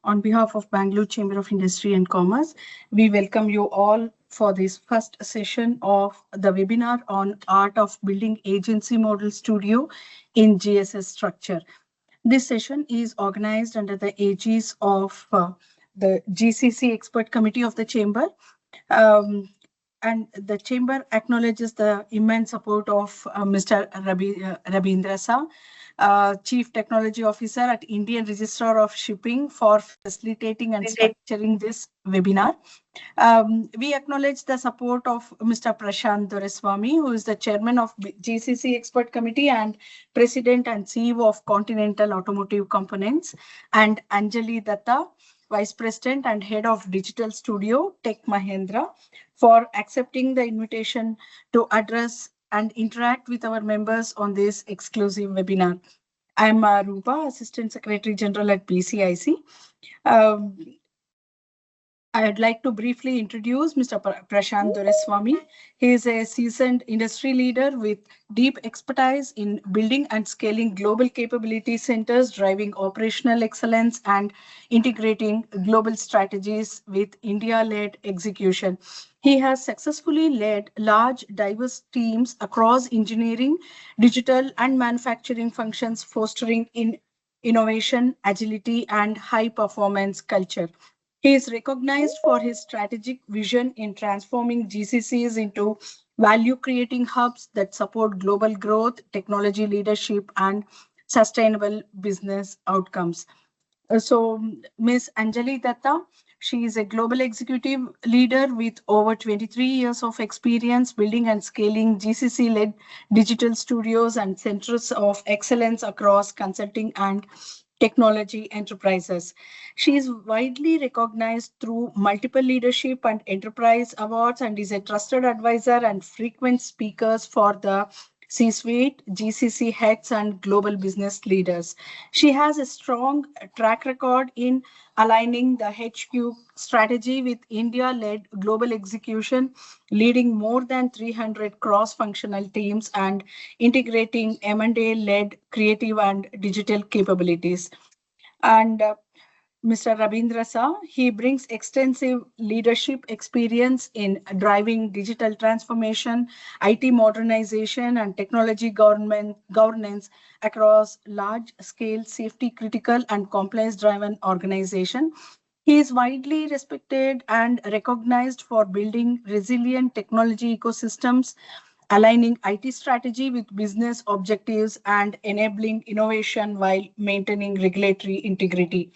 On behalf of Bangalore Chamber of Industry and Commerce, we welcome you all for this first session of the webinar on Art of Building Agency Model Studio in GSS Structure. This session is organized under the aegis of the GCC Expert Committee of the Chamber. And the Chamber acknowledges the immense support of Mr. Rabindra Sa, Chief Technology Officer at Indian Registrar of Shipping, for facilitating and structuring this webinar. We acknowledge the support of Mr. Prashanth Doreswamy, who is the Chairman of GCC Expert Committee and President and CEO of Continental Automotive Components, and Anjali Dutta, Vice President and Head of Digital Studio, Tech Mahindra, for accepting the invitation to address and interact with our members on this exclusive webinar. I'm Rupa, Assistant Secretary General at BCIC. I'd like to briefly introduce Mr. Prashanth Doreswamy. He is a seasoned industry leader with deep expertise in building and scaling global capability centers, driving operational excellence and integrating global strategies with India-led execution. He has successfully led large, diverse teams across engineering, digital, and manufacturing functions, fostering innovation, agility, and high-performance culture. He is recognized for his strategic vision in transforming GCCs into value-creating hubs that support global growth, technology leadership, and sustainable business outcomes. So, Ms. Anjali Dutta, she is a global executive leader with over 23 years of experience building and scaling GCC-led digital studios and centers of excellence across consulting and technology enterprises. She is widely recognized through multiple leadership and enterprise awards and is a trusted advisor and frequent speaker for the C-suite, GCC heads, and global business leaders. She has a strong track record in aligning the HQ strategy with India-led global execution, leading more than 300 cross-functional teams and integrating M&A-led creative and digital capabilities. And Mr. Rabindra Sa, he brings extensive leadership experience in driving digital transformation, IT modernization, and technology governance across large-scale safety-critical and compliance-driven organization. He is widely respected and recognized for building resilient technology ecosystems, aligning IT strategy with business objectives, and enabling innovation while maintaining regulatory integrity.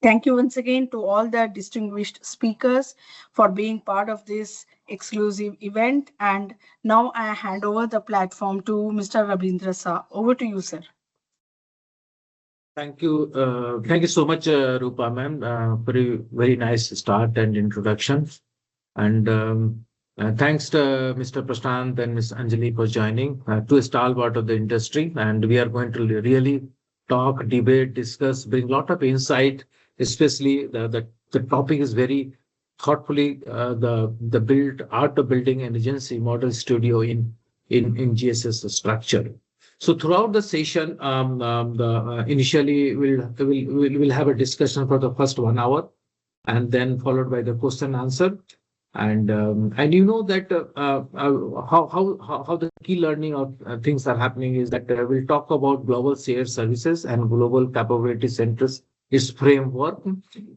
Thank you once again to all the distinguished speakers for being part of this exclusive event. And now I hand over the platform to Mr. Rabindra Sa. Over to you, sir. Thank you. Thank you so much, Rupa ma'am. Very nice start and introduction. And thanks to Mr. Prashanth and Ms. Anjali for joining to a stalwart of the industry. And we are going to really talk, debate, discuss, bring a lot of insight. Especially the topic is very thoughtfully the art of building an agency model studio in GSS structure. So throughout the session, initially we'll have a discussion for the first 1 hour, and then followed by the question answer. And you know that how the key learning of things are happening is that we'll talk about global shared services and global capability centers, its framework,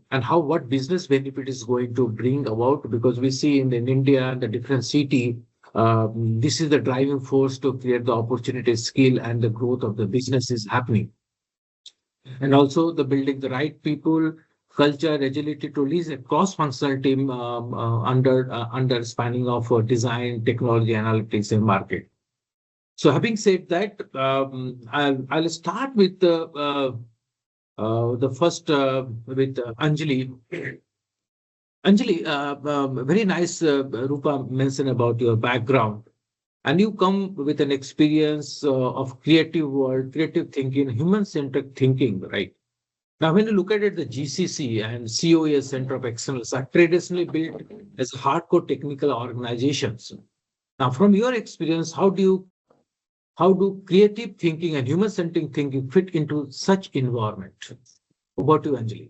and what business benefit is going to bring about, because we see in India and the different city, this is the driving force to create the opportunity, skill, and the growth of the business is happening. And also the building the right people, culture, agility to lead a cross-functional team under spanning of design, technology, analytics, and market. So having said that, I'll start with the first with Anjali. Anjali, very nice, Rupa mentioned about your background. And you come with an experience of creative world, creative thinking, human-centric thinking, right? Now, when you look at it, the GCC and COA Center of Excellence are traditionally built as hardcore technical organizations. Now, from your experience, how do creative thinking and human-centric thinking fit into such environment? Over to you, Anjali.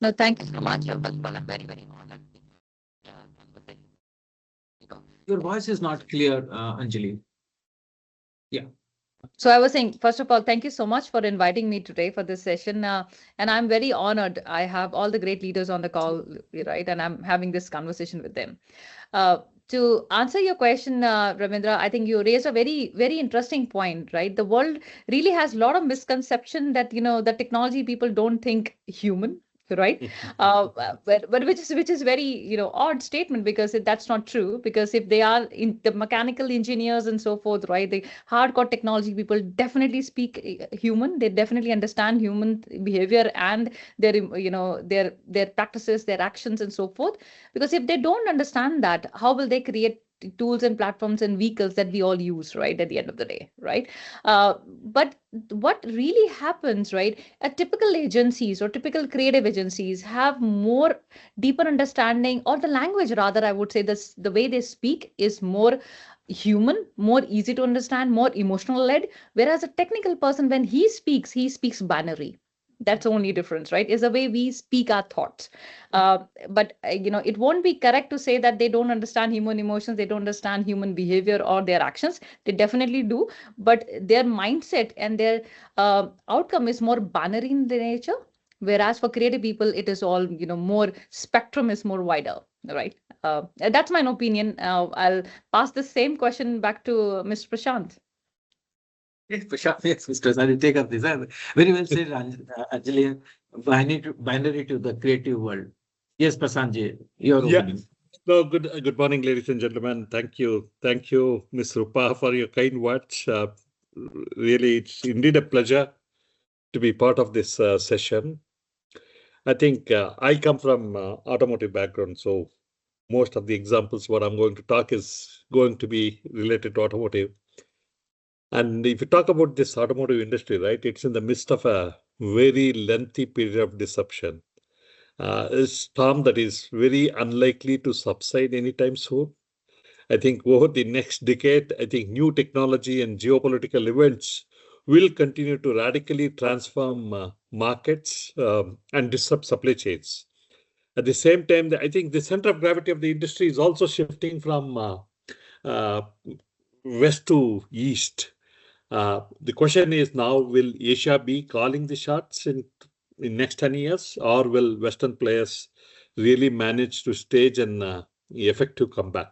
No, thank you so much. First of all, I'm very, very honored. Your voice is not clear, Anjali. Yeah. So I was saying, first of all, thank you so much for inviting me today for this session. And I'm very honored. I have all the great leaders on the call, right? And I'm having this conversation with them. Uh, to answer your question, Ravindra, I think you raised a very, very interesting point, right? The world really has a lot of misconception that, the technology people don't think human, right? But which is very, odd statement because that's not true. Because if they are in the mechanical engineers and so forth, right? The hardcore technology people definitely speak human. They definitely understand human behavior and their, their practices, their actions, and so forth. Because if they don't understand that, how will they create tools and platforms and vehicles that we all use, right, at the end of the day, right? But what really happens, right, typical agencies or typical creative agencies have more deeper understanding, or the language rather, I would say, this the way they speak is more human, more easy to understand, more emotional led, whereas a technical person, when he speaks binary. That's the only difference, right, is the way we speak our thoughts. But it won't be correct to say that they don't understand human emotions, they don't understand human behavior or their actions. They definitely do, but their mindset and their outcome is more binary in the nature. Whereas for creative people, it is all, more spectrum is more wider, right? That's my opinion. I'll pass the same question back to Mr. Prashant. Yes, Prashant, yes, Mr. Sani, take up this. Very well said, Anjali. Binary to the creative world. Yes, Prashanth, your Yeah. opinion. No, good morning, ladies and gentlemen. Thank you, Ms. Rupa, for your kind words. Really, it's indeed a pleasure to be part of this session. I think I come from automotive background, so most of the examples what I'm going to talk is going to be related to automotive. And if you talk about this automotive industry, right, it's in the midst of a very lengthy period of disruption. A storm that is very unlikely to subside anytime soon. I think over the next decade, I think new technology and geopolitical events will continue to radically transform markets and disrupt supply chains. At the same time, I think the center of gravity of the industry is also shifting from uh, west to east. The question is now, will Asia be calling the shots in next 10 years, or will Western players really manage to stage an effective comeback?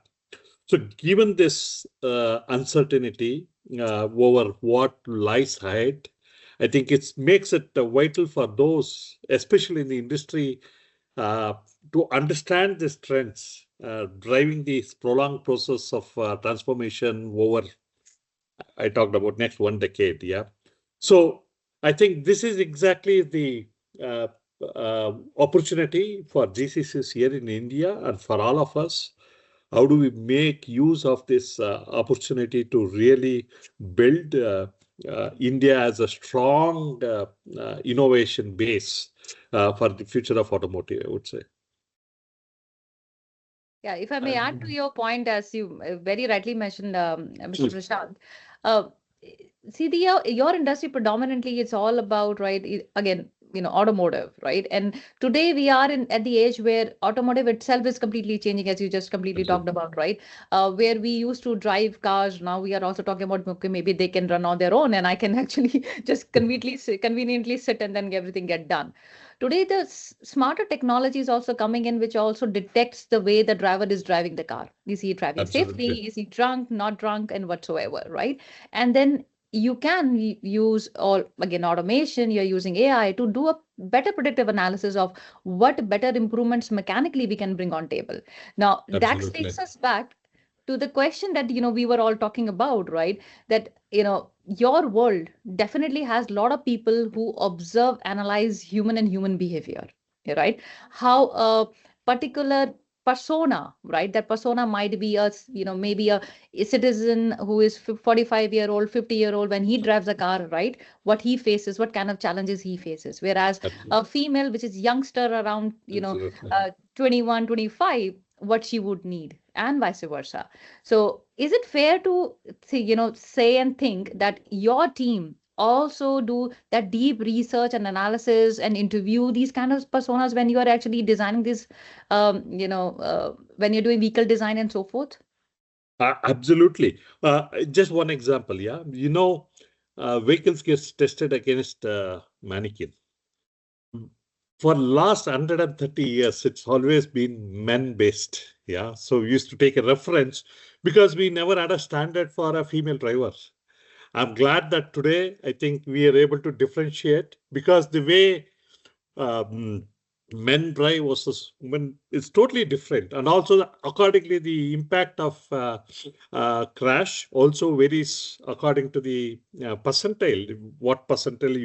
So given this uncertainty over what lies ahead, I think it makes it vital for those, especially in the industry, uh, to understand these trends, driving this prolonged process of transformation over, I talked about next 1 decade. Yeah. So I think this is exactly the uh, opportunity for GCCs here in India and for all of us. How do we make use of this opportunity to really build India as a strong innovation base for the future of automotive, I would say. Yeah, if I may add to your point, as you very rightly mentioned, Mr. Prashant, uh, see your industry predominantly it's all about, right, again, automotive, right? And today we are in at the age where automotive itself is completely changing, as you just completely talked about, right? Where we used to drive cars, now we are also talking about, okay, maybe they can run on their own, and I can actually just conveniently sit and then everything get done. Today, the smarter technology is also coming in, which also detects the way the driver is driving the car. Is he driving safely? Absolutely. Is he drunk, not drunk, and whatsoever, right? And then you can use all again automation. You're using AI to do a better predictive analysis of what better improvements mechanically we can bring on table. Now that Absolutely. takes us back to the question that we were all talking about, right? That your world definitely has a lot of people who observe, analyze human and human behavior, right? How a particular persona, right? That persona might be maybe a citizen who is 45-year-old, 50-year-old, when he drives a car, right? What he faces, what kind of challenges he faces. Whereas a female, which is youngster around, Absolutely. 21, 25, what she would need, and vice versa. So is it fair to say and think that your team also do that deep research and analysis and interview these kind of personas when you are actually designing this, when you're doing vehicle design and so forth? Absolutely. Just one example, yeah. Vehicles get tested against mannequin. For last 130 years, it's always been men-based. Yeah. So we used to take a reference because we never had a standard for a female driver. I'm glad that today, I think we are able to differentiate, because the way um, men drive versus women is totally different. And also accordingly, the impact of crash also varies according to the percentile, what percentile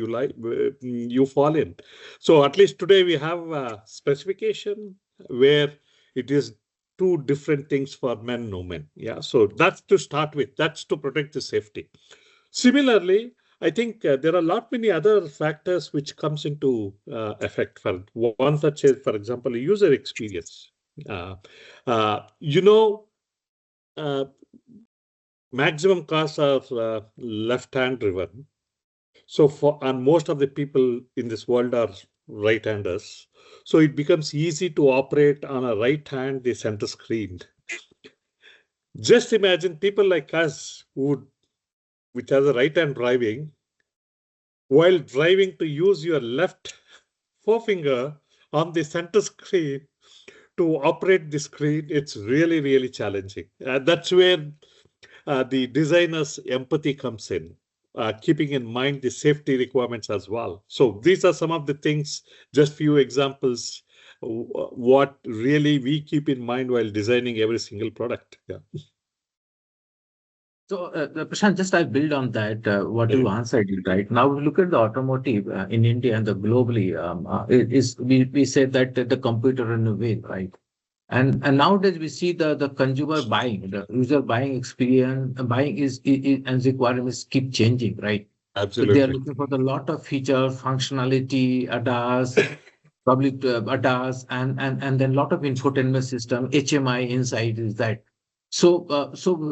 you fall in. So at least today we have a specification where it is two different things for men and women. Yeah, so that's to start with. That's to protect the safety. Similarly, I think there are a lot many other factors which comes into effect. For one such as, for example, user experience. Uh, uh, you know, maximum cars are left-hand driven. So and most of the people in this world are right-handers. So it becomes easy to operate on a right hand, the center screen. Just imagine people like us which has a right hand driving, while driving to use your left forefinger on the center screen to operate the screen. It's really, really challenging. That's where the designer's empathy comes in, keeping in mind the safety requirements as well. So these are some of the things, just few examples, what really we keep in mind while designing every single product. Yeah. So, Prashant, just I build on that, what you answered, right? Now, we look at the automotive in India and the globally, we say that the computer in a way, right? And nowadays we see the consumer buying, the user buying experience, buying is and requirements keep changing, right? So they are Absolutely. looking for a lot of features, functionality, ADAS, public ADAS, and then a lot of infotainment system, HMI inside is that. So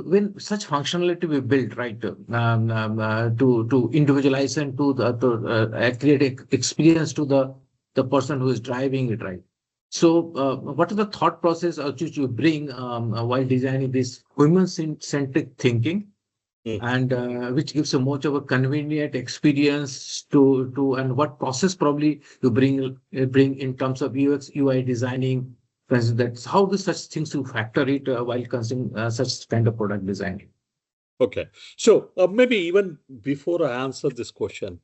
when such functionality we build, right, to individualize and to create experience to the person who is driving it, right? So what is the thought process which you bring while designing this human-centric thinking, and which gives a much of a convenient experience and what process probably you bring in terms of UX UI designing. For instance, that's how do such things to factor it while considering such kind of product designing. Okay, so maybe even before I answer this question,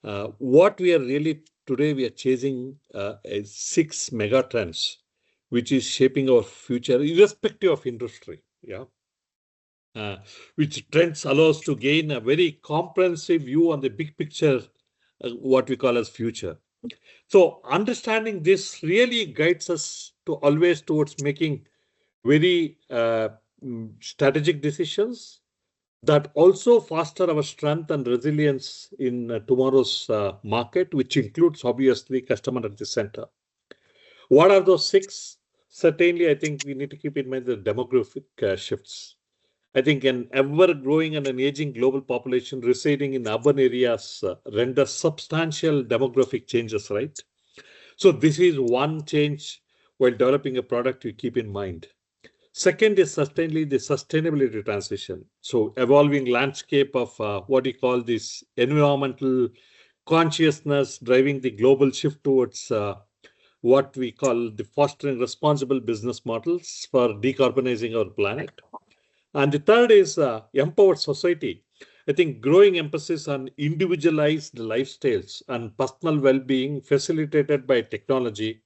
what we are really today we are chasing is 6 mega trends, which is shaping our future irrespective of industry. Yeah. Which trends allow us to gain a very comprehensive view on the big picture, what we call as future. So understanding this really guides us to always towards making very strategic decisions that also foster our strength and resilience in tomorrow's market, which includes obviously customer at the center. What are those 6? Certainly, I think we need to keep in mind the demographic shifts. I think an ever-growing and an aging global population residing in urban areas render substantial demographic changes, right? So this is one change while developing a product you keep in mind. Second is certainly the sustainability transition. So evolving landscape of what we call this environmental consciousness driving the global shift towards what we call the fostering responsible business models for decarbonizing our planet. And the third is empowered society. I think growing emphasis on individualized lifestyles and personal well-being facilitated by technology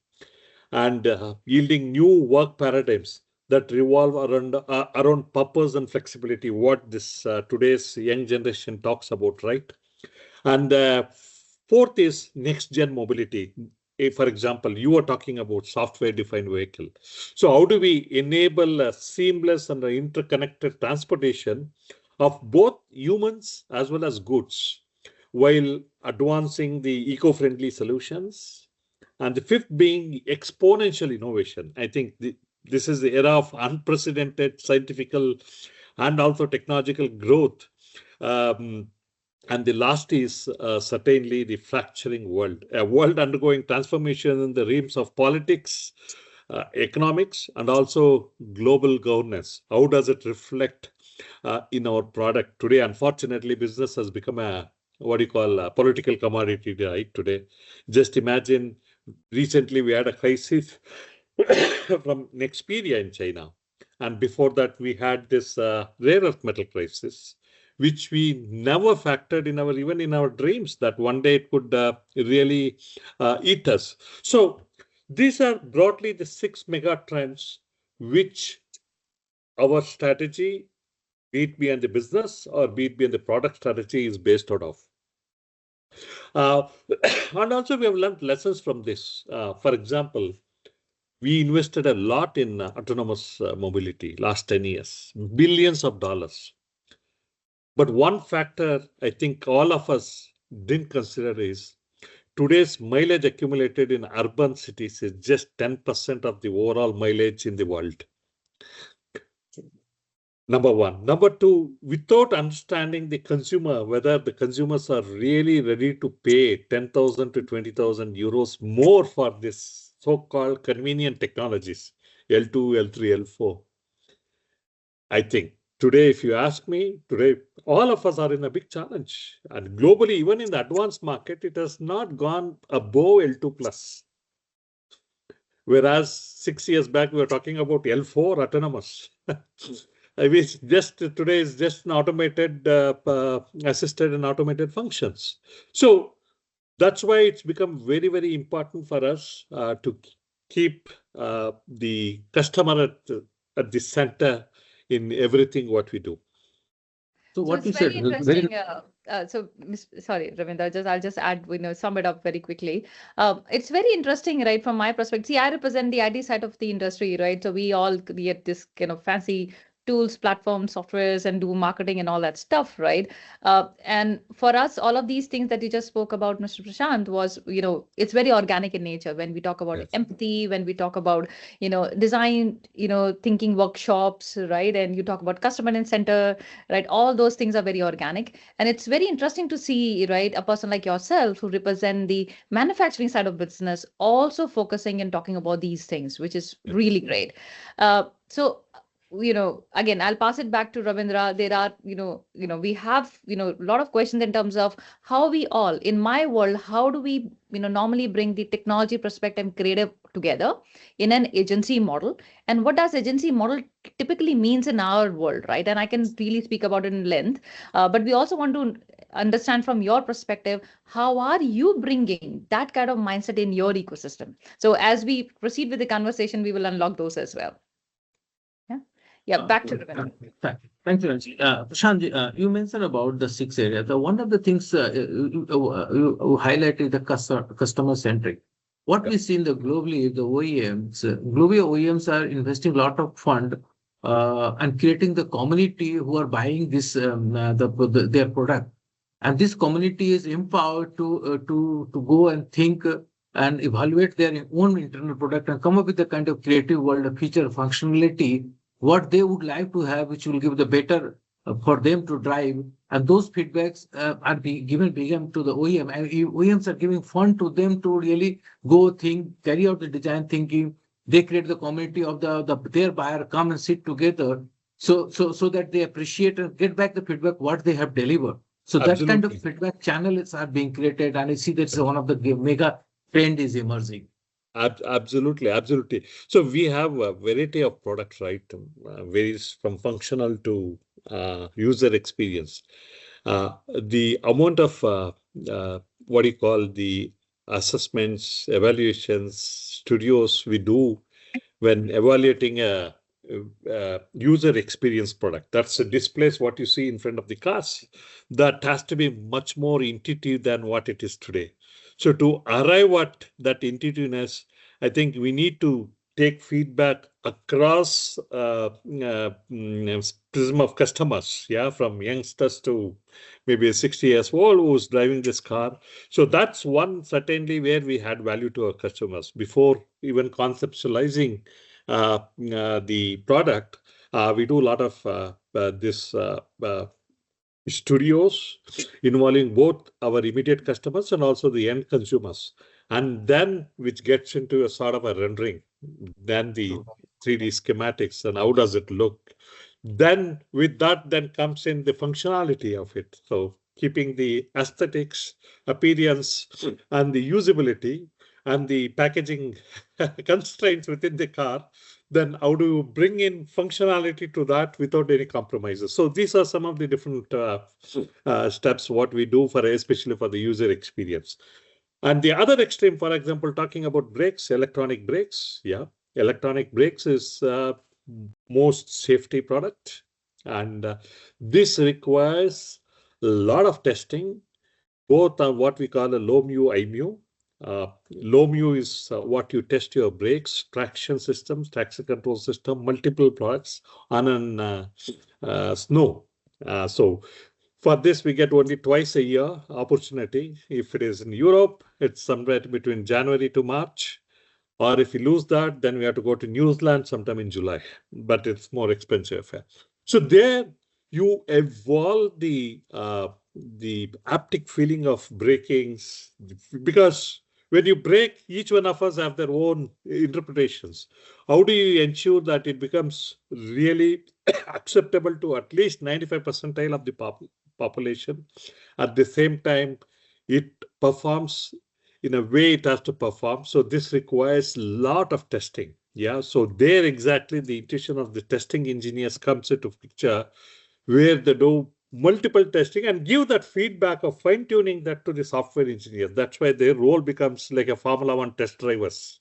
and yielding new work paradigms that revolve around purpose and flexibility, what this today's young generation talks about, right? And fourth is next gen mobility. For example, you are talking about software defined vehicle. So how do we enable a seamless and interconnected transportation of both humans as well as goods while advancing the eco-friendly solutions? And the fifth being exponential innovation. I think this is the era of unprecedented scientific and also technological growth. And the last is certainly the fracturing world, a world undergoing transformation in the realms of politics, economics, and also global governance. How does it reflect in our product today? Unfortunately, business has become a what you call a political commodity right today. Just imagine, recently we had a crisis from Nexperia in China, and before that we had this rare earth metal crisis, which we never factored in our even in our dreams that one day it could really eat us. So these are broadly the 6 mega trends which our strategy, be it be in the business or be it be in the product strategy, is based out of. And also we have learned lessons from this. For example, we invested a lot in autonomous mobility last 10 years, billions of dollars. But one factor I think all of us didn't consider is today's mileage accumulated in urban cities is just 10% of the overall mileage in the world. Number one. Number two, without understanding the consumer, whether the consumers are really ready to pay 10,000 to 20,000 euros more for this so-called convenient technologies, L2, L3, L4. I think today, if you ask me, today, all of us are in a big challenge. And globally, even in the advanced market, it has not gone above L2 plus. Whereas 6 years back, we were talking about L4 autonomous. I mean, just today is just an automated, assisted and automated functions. So that's why it's become very, very important for us to keep the customer at the center in everything what we do. So what it's you very said, interesting. Sorry, Ravinder, I'll just add, sum it up very quickly. It's very interesting, right? From my perspective, see, I represent the IT side of the industry, right? So we all create this kind of fancy tools, platforms, softwares, and do marketing and all that stuff, right? And for us, all of these things that you just spoke about, Mr. Prashanth, was, it's very organic in nature. When we talk about empathy, when we talk about, design, thinking workshops, right? And you talk about customer in center, right? All those things are very organic. And it's very interesting to see, right, a person like yourself who represent the manufacturing side of business also focusing and talking about these things, which is really great. So again, I'll pass it back to Ravindra. There are, we have, a lot of questions in terms of how we all, in my world, how do we, normally bring the technology perspective and creative together in an agency model? And what does agency model typically means in our world, right? And I can really speak about it in length, but we also want to understand from your perspective, how are you bringing that kind of mindset in your ecosystem? So as we proceed with the conversation, we will unlock those as well. Yeah, back to Ravindra. Thanks, Anjali. Prashanth, you mentioned about the 6 areas. One of the things you highlighted the customer centric. What we see in the globally, the OEMs, globally OEMs are investing a lot of fund and creating the community who are buying this their product, and this community is empowered to go and think and evaluate their own internal product and come up with the kind of creative world of feature functionality what they would like to have, which will give the better for them to drive. And those feedbacks are given to the OEM, and OEMs are giving fund to them to really go think, carry out the design thinking. They create the community of their buyer, come and sit together, so that they appreciate and get back the feedback what they have delivered. So that kind of feedback channels are being created, and I see that's one of the mega trend is emerging. Absolutely. So we have a variety of products, right? Varies from functional to user experience. The amount of what do you call the assessments, evaluations, studios we do when evaluating a user experience product. That's a displays what you see in front of the cars. That has to be much more intuitive than what it is today. So to arrive at that intuitiveness, I think we need to take feedback across prism of customers, from youngsters to maybe 60 years old who's driving this car. So that's one certainly where we had value to our customers before even conceptualizing the product. We do a lot of this studios involving both our immediate customers and also the end consumers. And then which gets into a sort of a rendering, then the 3D schematics and how does it look. Then with that then comes in the functionality of it. So keeping the aesthetics, appearance, and the usability and the packaging constraints within the car, then how do you bring in functionality to that without any compromises? So these are some of the different steps what we do for, especially for the user experience. And the other extreme, for example, talking about brakes, electronic brakes. Yeah, electronic brakes is most safety product. And this requires a lot of testing, both on what we call a low mu, high mu. Low mu is what you test your brakes, traction systems, traction control system, multiple products on an snow. So for this, we get only twice a year opportunity. If it is in Europe, it's somewhere between January to March. Or if you lose that, then we have to go to New Zealand sometime in July, but it's more expensive. So there you evolve the haptic feeling of brakings, because when you brake, each one of us have their own interpretations. How do you ensure that it becomes really acceptable to at least 95 percentile of the population? At the same time, it performs in a way it has to perform. So this requires a lot of testing. Yeah. So there exactly the intention of the testing engineers comes into picture, where they do multiple testing and give that feedback of fine-tuning that to the software engineers. That's why their role becomes like a Formula One test drivers.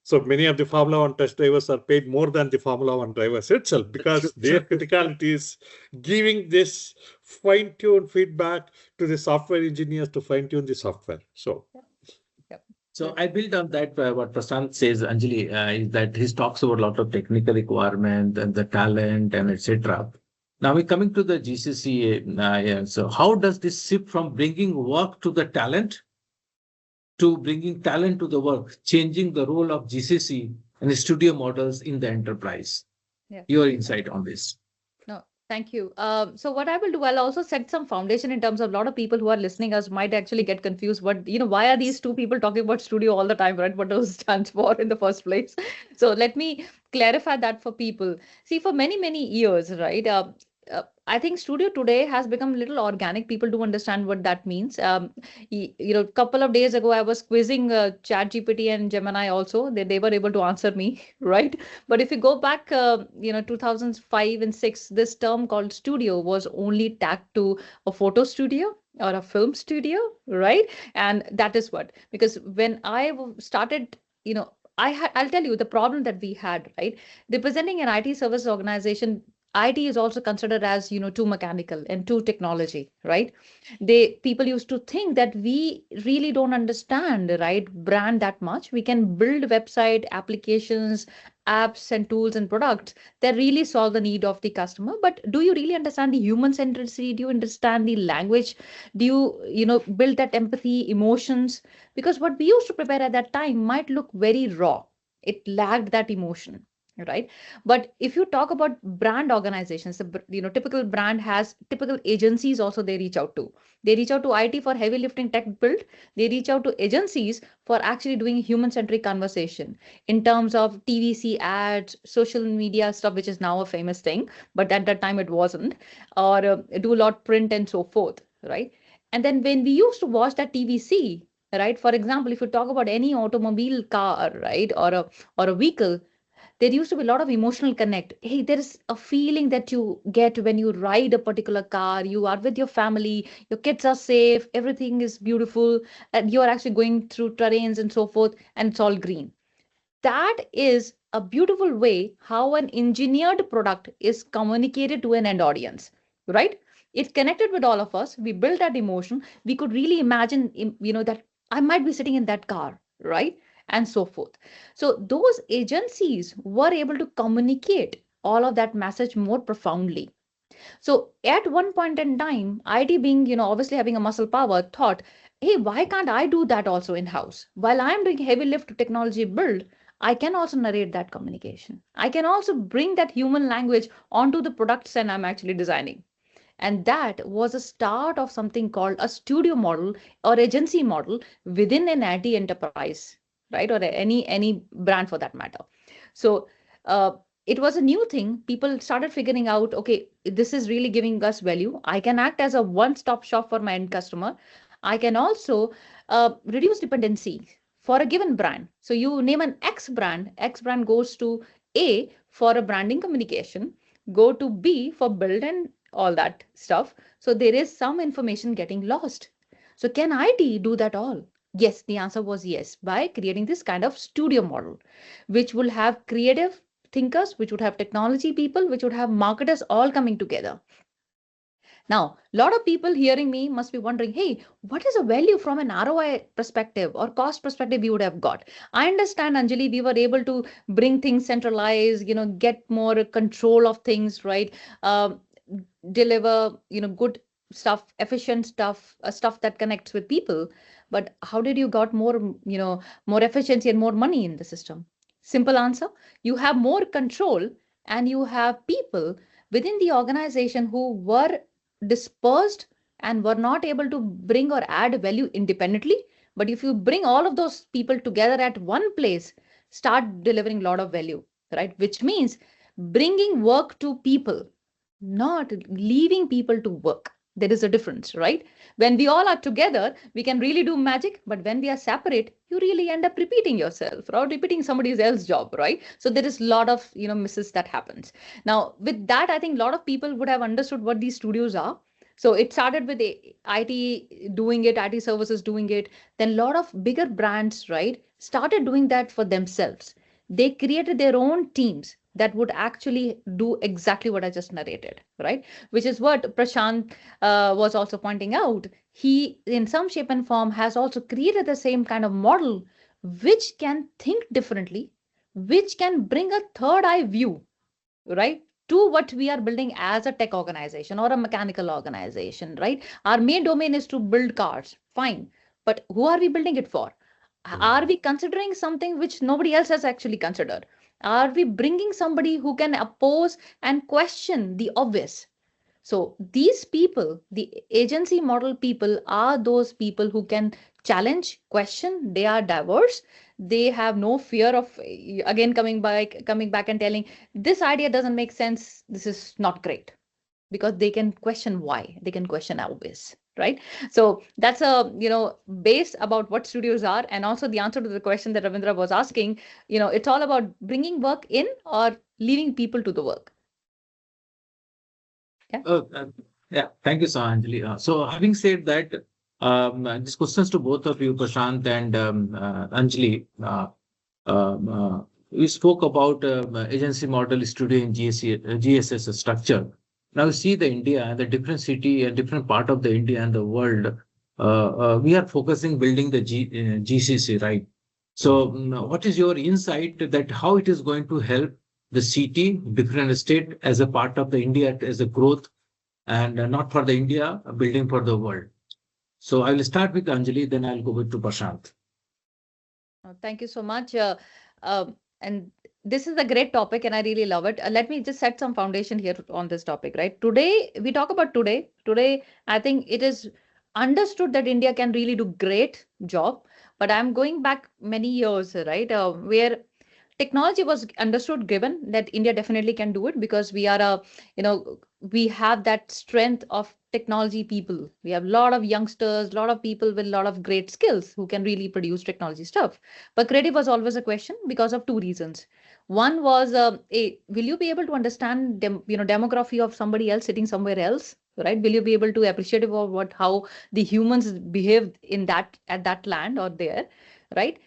So many of the Formula One test drivers are paid more than the Formula One drivers itself, because their criticality is giving this fine-tuned feedback to the software engineers to fine-tune the software. So I build on that, what Prashanth says, Anjali, is that he talks about a lot of technical requirement and the talent and etc. Now we're coming to the GCC. So how does this shift from bringing work to the talent to bringing talent to the work, changing the role of GCC and the studio models in the enterprise? Yeah. Your insight on this. Thank you. So what I will do, I'll also set some foundation in terms of a lot of people who are listening us might actually get confused. Why are these two people talking about studio all the time, right? What does it stand for in the first place? So let me clarify that for people. See, for many, many years, right? I think studio today has become a little organic. People do understand what that means. A couple of days ago, I was quizzing ChatGPT and Gemini also. They were able to answer me, right? But if you go back, 2005 and 6, this term called studio was only tagged to a photo studio or a film studio, right? And that is what, because when I started, I'll tell you the problem that we had, right? Representing an IT service organization, IT is also considered as, too mechanical and too technology, right? People used to think that we really don't understand, right, brand that much. We can build website applications, apps and tools and products that really solve the need of the customer. But do you really understand the human centricity? Do you understand the language? Do you, build that empathy, emotions? Because what we used to prepare at that time might look very raw. It lacked that emotion, right? But if you talk about brand organizations, typical brand has typical agencies also they reach out to. They reach out to IT for heavy lifting tech build. They reach out to agencies for actually doing human centric conversation in terms of TVC ads, social media stuff, which is now a famous thing, but at that time it wasn't, or do a lot print and so forth, right? And then when we used to watch that TVC, right? For example, if you talk about any automobile car, right, or a vehicle, there used to be a lot of emotional connect. Hey, there is a feeling that you get when you ride a particular car. You are with your family, your kids are safe, everything is beautiful, and you're actually going through terrains and so forth, and it's all green. That is a beautiful way how an engineered product is communicated to an end audience, right? It connected with all of us. We built that emotion. We could really imagine, that I might be sitting in that car, right? And so forth. So those agencies were able to communicate all of that message more profoundly. So at one point in time, IT being, obviously having a muscle power, thought, hey, why can't I do that also in-house? While I'm doing heavy lift technology build, I can also narrate that communication. I can also bring that human language onto the products and I'm actually designing. And that was a start of something called a studio model or agency model within an IT enterprise, right? Or any brand for that matter. So it was a new thing. People started figuring out, okay, this is really giving us value. I can act as a one-stop shop for my end customer. I can also reduce dependency for a given brand. So you name an X brand goes to A for a branding communication, go to B for build and all that stuff. So there is some information getting lost. So can IT do that all? Yes, the answer was yes, by creating this kind of studio model, which will have creative thinkers, which would have technology people, which would have marketers all coming together. Now, a lot of people hearing me must be wondering, hey, what is a value from an ROI perspective or cost perspective we would have got? I understand, Anjali, we were able to bring things centralized, get more control of things, right? Deliver, good stuff, efficient stuff, stuff that connects with people. But how did you got more, more efficiency and more money in the system? Simple answer, you have more control and you have people within the organization who were dispersed and were not able to bring or add value independently. But if you bring all of those people together at one place, start delivering a lot of value, right? Which means bringing work to people, not leaving people to work. There is a difference, right? When we all are together, we can really do magic. But when we are separate, you really end up repeating yourself or repeating somebody else's job, right? So there is a lot of, misses that happens. Now, with that, I think a lot of people would have understood what these studios are. So it started with IT doing it, IT services doing it. Then a lot of bigger brands, right, started doing that for themselves. They created their own teams that would actually do exactly what I just narrated, right? Which is what Prashanth was also pointing out. He, in some shape and form, has also created the same kind of model, which can think differently, which can bring a third eye view, right? To what we are building as a tech organization or a mechanical organization, right? Our main domain is to build cars, fine. But who are we building it for? Are we considering something which nobody else has actually considered? Are we bringing somebody who can oppose and question the obvious? So these people, the agency model people, are those people who can challenge, question. They are diverse. They have no fear of, again, coming back and telling this idea doesn't make sense. This is not great, because they can question why. They can question obvious, right? So that's a base about what studios are, and also the answer to the question that Ravindra was asking. It's all about bringing work in or leaving people to the work. Yeah, thank you, so Anjali. So having said that, this questions to both of you, Prashanth and Anjali. We spoke about agency model studio in GSS structure. Now you see the India, the different city and different part of the India and the world. We are focusing building the GCC, right? So what is your insight that how it is going to help the city, different state as a part of the India as a growth, and not for the India, building for the world? So I will start with Anjali, then I'll go with to Prashanth. Thank you so much. And this is a great topic and I really love it. Let me just set some foundation here on this topic, right? Today, we talk about today. Today, I think it is understood that India can really do great job. But I'm going back many years, right? Where technology was understood, given that India definitely can do it, because we are we have that strength of technology people. We have a lot of youngsters, a lot of people with a lot of great skills who can really produce technology stuff. But creative was always a question because of two reasons. One was, will you be able to understand demography of somebody else sitting somewhere else? Right? Will you be able to appreciate of how the humans behaved in that at that land or there? Right?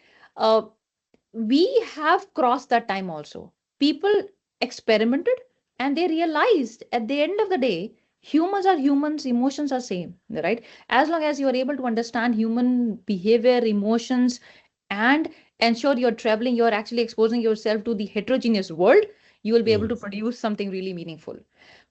We have crossed that time also. People experimented and they realized at the end of the day, humans are humans, emotions are same, right? As long as you are able to understand human behavior, emotions, and ensure you're traveling, you're actually exposing yourself to the heterogeneous world, you will be able to produce something really meaningful.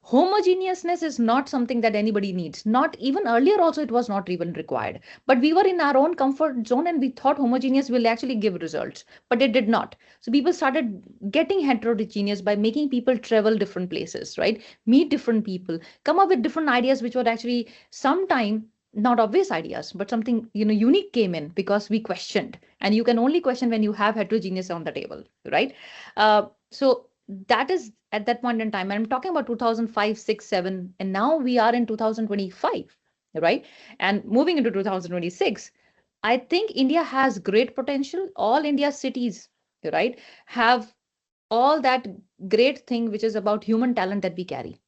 Homogeneousness is not something that anybody needs. Not even earlier also it was not even required. But we were in our own comfort zone and we thought homogeneous will actually give results, but it did not. So people started getting heterogeneous by making people travel different places, right? Meet different people, come up with different ideas, which were actually sometime not obvious ideas, but something unique came in because we questioned. And you can only question when you have heterogeneous on the table, right? So that is at that point in time. And I'm talking about 2005, 6, 7, and now we are in 2025, right? And moving into 2026, I think India has great potential. All India cities, right, have all that great thing which is about human talent that we carry.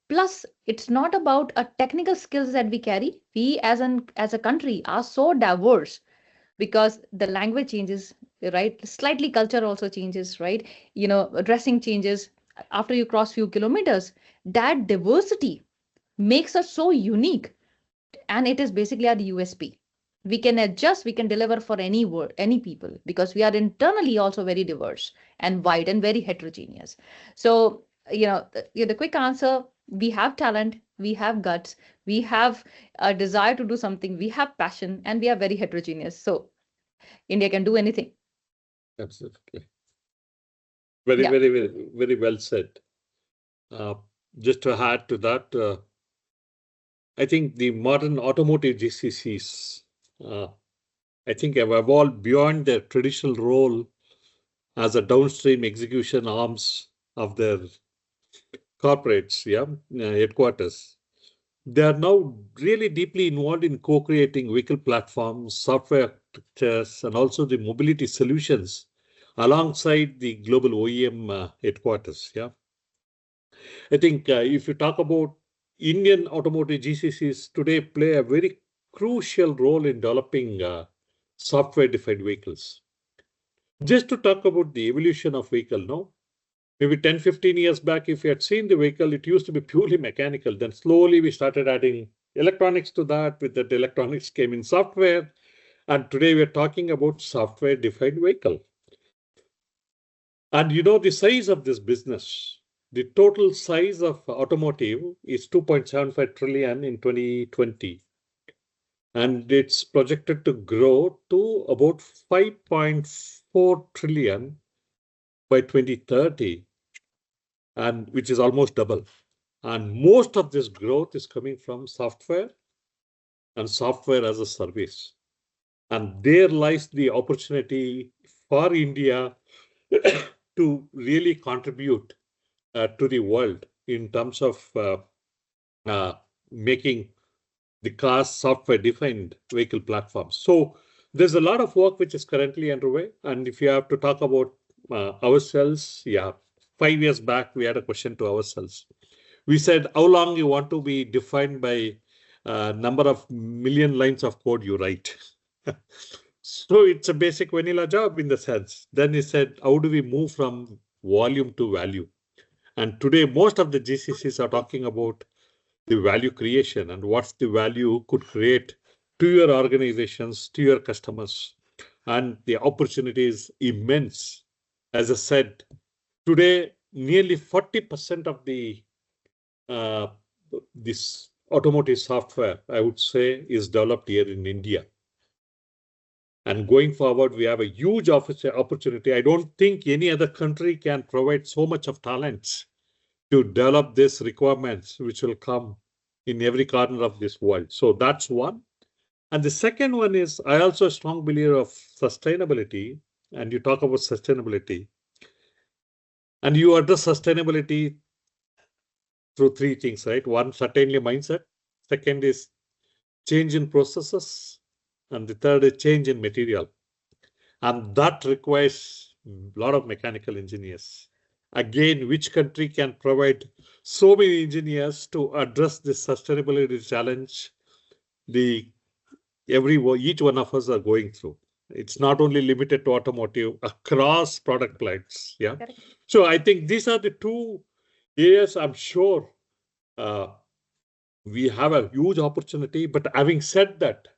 Plus, it's not about a technical skills that we carry. We as a country are so diverse because the language changes, right? Slightly culture also changes, right? Dressing changes after you cross few kilometers. That diversity makes us so unique, and it is basically our USP. We can adjust, we can deliver for any word, any people, because we are internally also very diverse and wide and very heterogeneous. So, the quick answer, we have talent, we have guts, we have a desire to do something, we have passion, and we are very heterogeneous. So India can do anything. Absolutely. Very, Yeah. very, very, very well said. Just to add to that, I think the modern automotive GCCs, I think, have evolved beyond their traditional role as a downstream execution arms of their corporates, headquarters. They are now really deeply involved in co-creating vehicle platforms, software architectures, and also the mobility solutions alongside the global OEM headquarters. I think if you talk about Indian automotive GCCs today play a very crucial role in developing software-defined vehicles. Just to talk about the evolution of vehicle, no? Maybe 10, 15 years back, if you had seen the vehicle, it used to be purely mechanical. Then slowly we started adding electronics to that. With that, electronics came in software. And today we're talking about software-defined vehicle. And the size of this business, the total size of automotive is 2.75 trillion in 2020. And it's projected to grow to about 5.4 trillion by 2030, and which is almost double. And most of this growth is coming from software and software as a service. And there lies the opportunity for India to really contribute to the world in terms of making the cars software-defined vehicle platforms. So there's a lot of work which is currently underway. And if you have to talk about ourselves, 5 years back, we had a question to ourselves. We said, how long you want to be defined by number of million lines of code you write? So it's a basic vanilla job in the sense. Then he said, how do we move from volume to value? And today, most of the GCCs are talking about the value creation and what's the value could create to your organizations, to your customers. And the opportunity is immense. As I said, today, nearly 40% of this automotive software, I would say, is developed here in India. And going forward, we have a huge opportunity. I don't think any other country can provide so much of talents to develop these requirements, which will come in every corner of this world. So that's one. And the second one is, I also a strong believer of sustainability. And you talk about sustainability. And you address sustainability through three things, right? One, certainly mindset. Second is change in processes. And the third is change in material. And that requires a lot of mechanical engineers. Again, which country can provide so many engineers to address this sustainability challenge each one of us are going through? It's not only limited to automotive, across product lines. Correct. So I think these are the two areas I'm sure we have a huge opportunity. But having said that,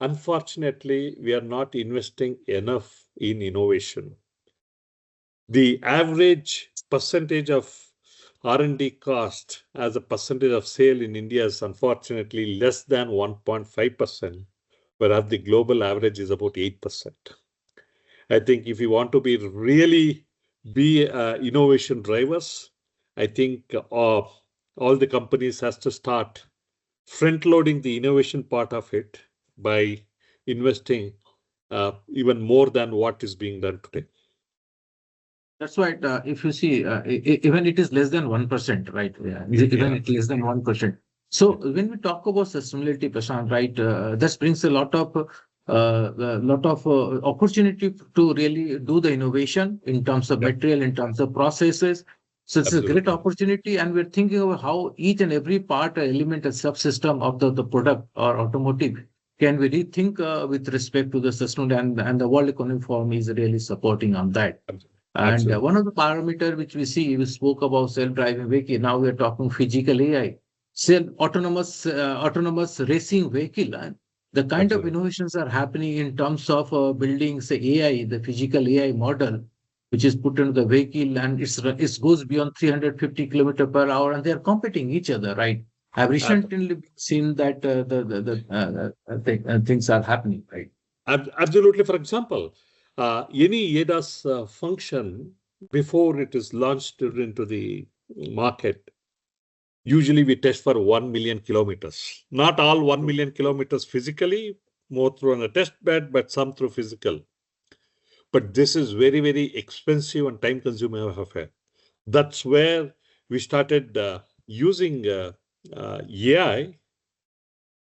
unfortunately, we are not investing enough in innovation. The average percentage of R&D cost as a percentage of sale in India is unfortunately less than 1.5%, whereas the global average is about 8%. I think if you want to be really be innovation drivers, I think all the companies has to start front loading the innovation part of it by investing even more than what is being done today. That's right. If you see, even it is less than 1%, right? Yeah. Even it less than 1%. So when we talk about sustainability, Prashanth, right, that brings a lot of opportunity to really do the innovation in terms of material, in terms of processes. So it's Absolutely. a great opportunity, and we're thinking of how each and every part, element, and subsystem of the product or automotive can we rethink with respect to the sustainability, and the World Economic Forum is really supporting on that. And one of the parameter which we see, we spoke about self-driving vehicle. Now we are talking physical AI, autonomous racing vehicle. The kind of innovations are happening in terms of building, say, AI, the physical AI model, which is put into the vehicle, and it goes beyond 350 kilometers per hour, and they are competing each other, right? I've recently seen that things are happening, right? Absolutely. For example, any ADAS function before it is launched into the market, usually we test for 1 million kilometers. Not all 1 million kilometers physically, more through a test bed, but some through physical. But this is very, very expensive and time-consuming affair. That's where we started using AI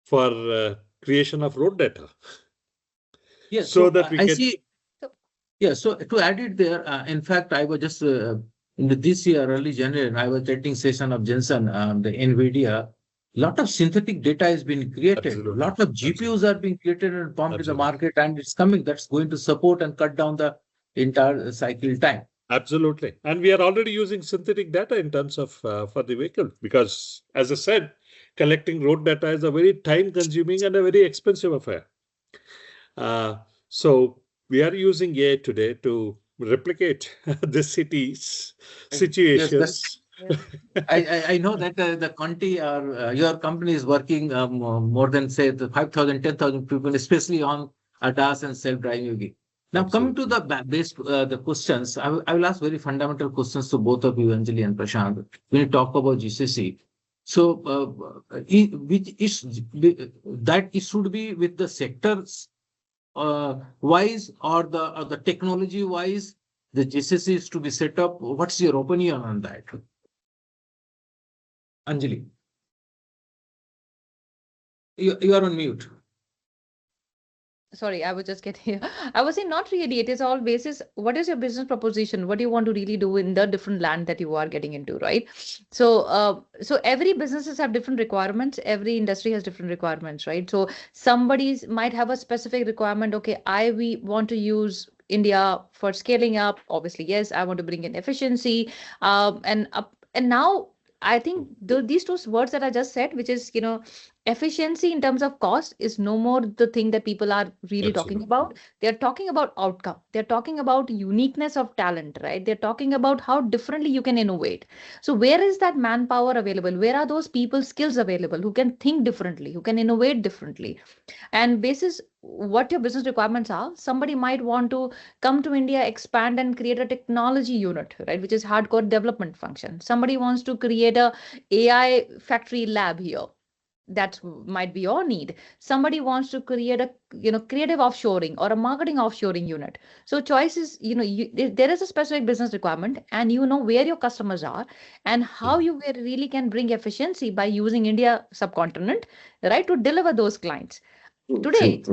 for creation of road data. Yes, so that we I can see. Yeah, so to add it there, in fact, I was just in this year, early January, I was attending session of Jensen, the NVIDIA. Lot of synthetic data has been created. Absolutely. Lot of GPUs are being created and pumped in the Absolutely. market, and it's coming. That's going to support and cut down the entire cycle time. Absolutely. And we are already using synthetic data in terms of for the vehicle, because as I said, collecting road data is a very time consuming and a very expensive affair. So we are using AI today to replicate the city's situations. Yes, I know that the Conti or your company is working more than, say, the 5,000, 10,000 people, especially on ADAS and self-driving. Now, coming to the base, the questions, I will ask very fundamental questions to both of you, Anjali and Prashanth. When you talk about GCC, so which is that it should be with the sectors wise or the technology wise, the GCC is to be set up. What's your opinion on that? Anjali, you are on mute. Sorry, I was just getting I was saying not really. It is all basis. What is your business proposition? What do you want to really do in the different land that you are getting into, right? So, so every businesses have different requirements. Every industry has different requirements, right? So somebody might have a specific requirement. Okay, we want to use India for scaling up. Obviously, yes, I want to bring in efficiency, and now I think these two words that I just said, which is, efficiency in terms of cost, is no more the thing that people are really talking about. They're talking about outcome. They're talking about uniqueness of talent, right? They're talking about how differently you can innovate. So where is that manpower available? Where are those people skills available who can think differently, who can innovate differently? And basis what your business requirements are, somebody might want to come to India, expand and create a technology unit, right, which is hardcore development function. Somebody wants to create a AI factory lab here. That might be your need. Somebody wants to create a creative offshoring or a marketing offshoring unit. So choice is, there is a specific business requirement, and where your customers are and how you really can bring efficiency by using India subcontinent, right, to deliver those clients. Today,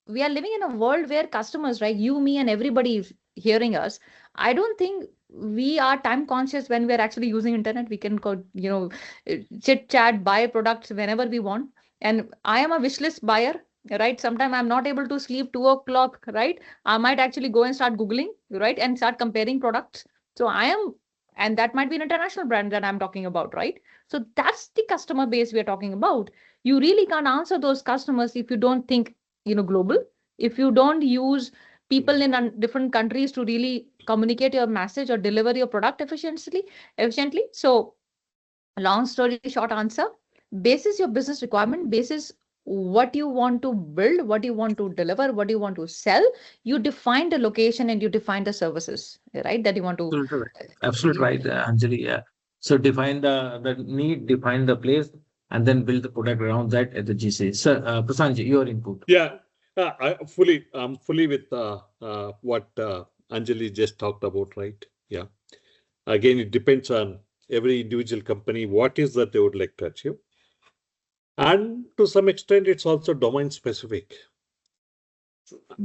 we are living in a world where customers, right, you, me, and everybody hearing us, I don't think we are time conscious when we're actually using internet. We can go, chit chat, buy products whenever we want. And I am a wish list buyer, right? Sometimes I'm not able to sleep 2 o'clock, right? I might actually go and start Googling, right? And start comparing products. So and that might be an international brand that I'm talking about, right? So that's the customer base we're talking about. You really can't answer those customers if you don't think global, if you don't use people in different countries to really communicate your message or deliver your product efficiently. So long story short answer, basis your business requirement, basis what you want to build, what you want to deliver, what you want to sell, you define the location and you define the services, right, that you want to. Absolutely right. Absolutely right, Anjali. Yeah. So define the need, define the place, and then build the product around that at the GCC. Sir, Prashanth, your input. Yeah, I'm fully with what Anjali just talked about, right? Yeah. Again, it depends on every individual company, what is that they would like to achieve. And to some extent, it's also domain specific.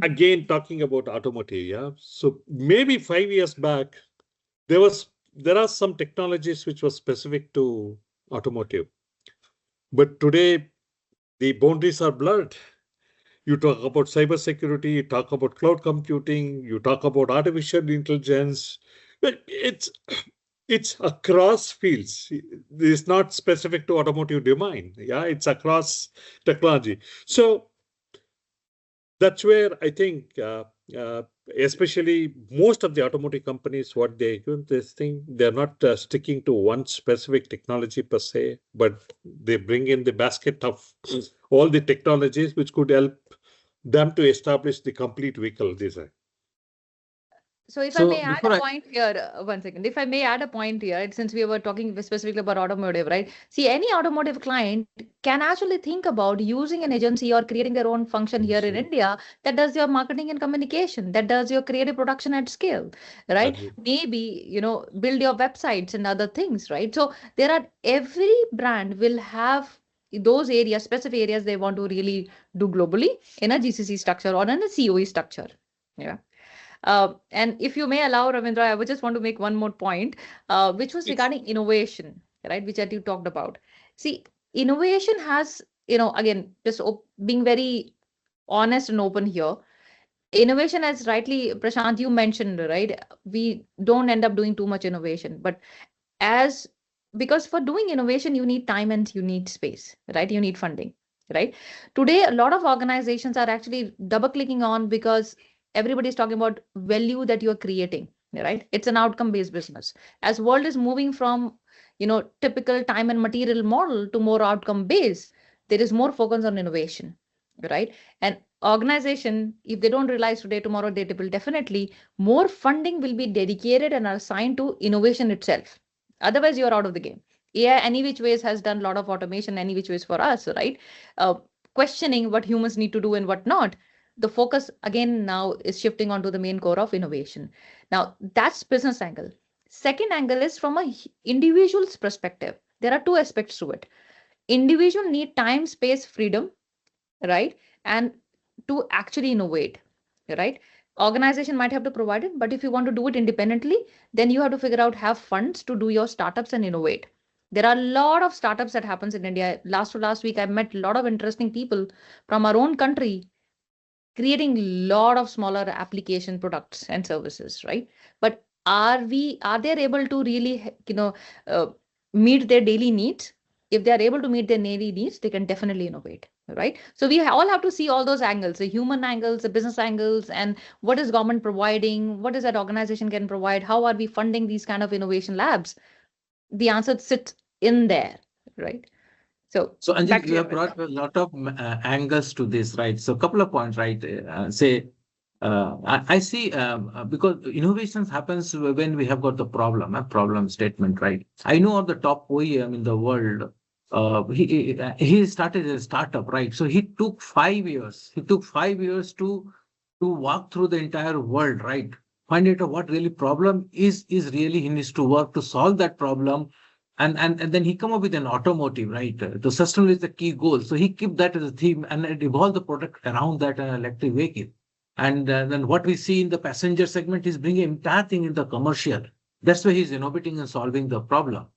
Again, talking about automotive, yeah. So maybe 5 years back, there are some technologies which were specific to automotive. But today, the boundaries are blurred. You talk about cybersecurity, you talk about cloud computing, you talk about artificial intelligence. But it's across fields. It's not specific to automotive domain. Yeah, it's across technology. So that's where I think, especially most of the automotive companies, what they do, this thing, they're not sticking to one specific technology per se, but they bring in the basket of all the technologies which could help them to establish the complete vehicle design. So if I may add a point here, 1 second, if I may add a point here, since we were talking specifically about automotive, right? See, any automotive client can actually think about using an agency or creating their own function here in India that does your marketing and communication, that does your creative production at scale, right? Maybe, build your websites and other things, right? So every brand will have those areas, specific areas they want to really do globally in a GCC structure or in a COE structure. Yeah. And if you may allow, Ravindra, I would just want to make one more point, which was regarding innovation, right? Which you talked about. See, innovation has, again, just being very honest and open here. Innovation, as rightly, Prashanth, you mentioned, right? We don't end up doing too much innovation, but because for doing innovation, you need time and you need space, right? You need funding, right? Today, a lot of organizations are actually double clicking on because everybody's talking about value that you're creating, right? It's an outcome-based business. As world is moving from, typical time and material model to more outcome-based, there is more focus on innovation, right? And organization, if they don't realize today, tomorrow, they will definitely, more funding will be dedicated and assigned to innovation itself. Otherwise, you're out of the game. AI, any which ways, has done a lot of automation, any which ways for us, right? Questioning what humans need to do and what not. The focus again now is shifting onto the main core of innovation. Now that's business angle. Second angle is from a individual's perspective. There are two aspects to it. Individual need time, space, freedom, right? And to actually innovate, right? Organization might have to provide it, but if you want to do it independently, then you have to figure out, have funds to do your startups and innovate. There are a lot of startups that happens in India. Last week, I met a lot of interesting people from our own country creating a lot of smaller application products and services, right? But are they able to really, meet their daily needs? If they are able to meet their daily needs, they can definitely innovate, right? So we all have to see all those angles, the human angles, the business angles, and what is government providing? What is that organization can provide? How are we funding these kind of innovation labs? The answer sits in there, right? So Anjali, you have brought a lot of angles to this, right? So a couple of points, right? I see because innovations happens when we have got the problem statement, right? I know of the top OEM in the world. He started a startup, right? So he took 5 years. He took 5 years to walk through the entire world, right? Find out what really problem is really he needs to work to solve that problem. And then he come up with an automotive, right? The sustainability is the key goal. So he kept that as a theme and evolved the product around that electric vehicle. And then what we see in the passenger segment is bringing entire thing in the commercial. That's why he's innovating and solving the problem.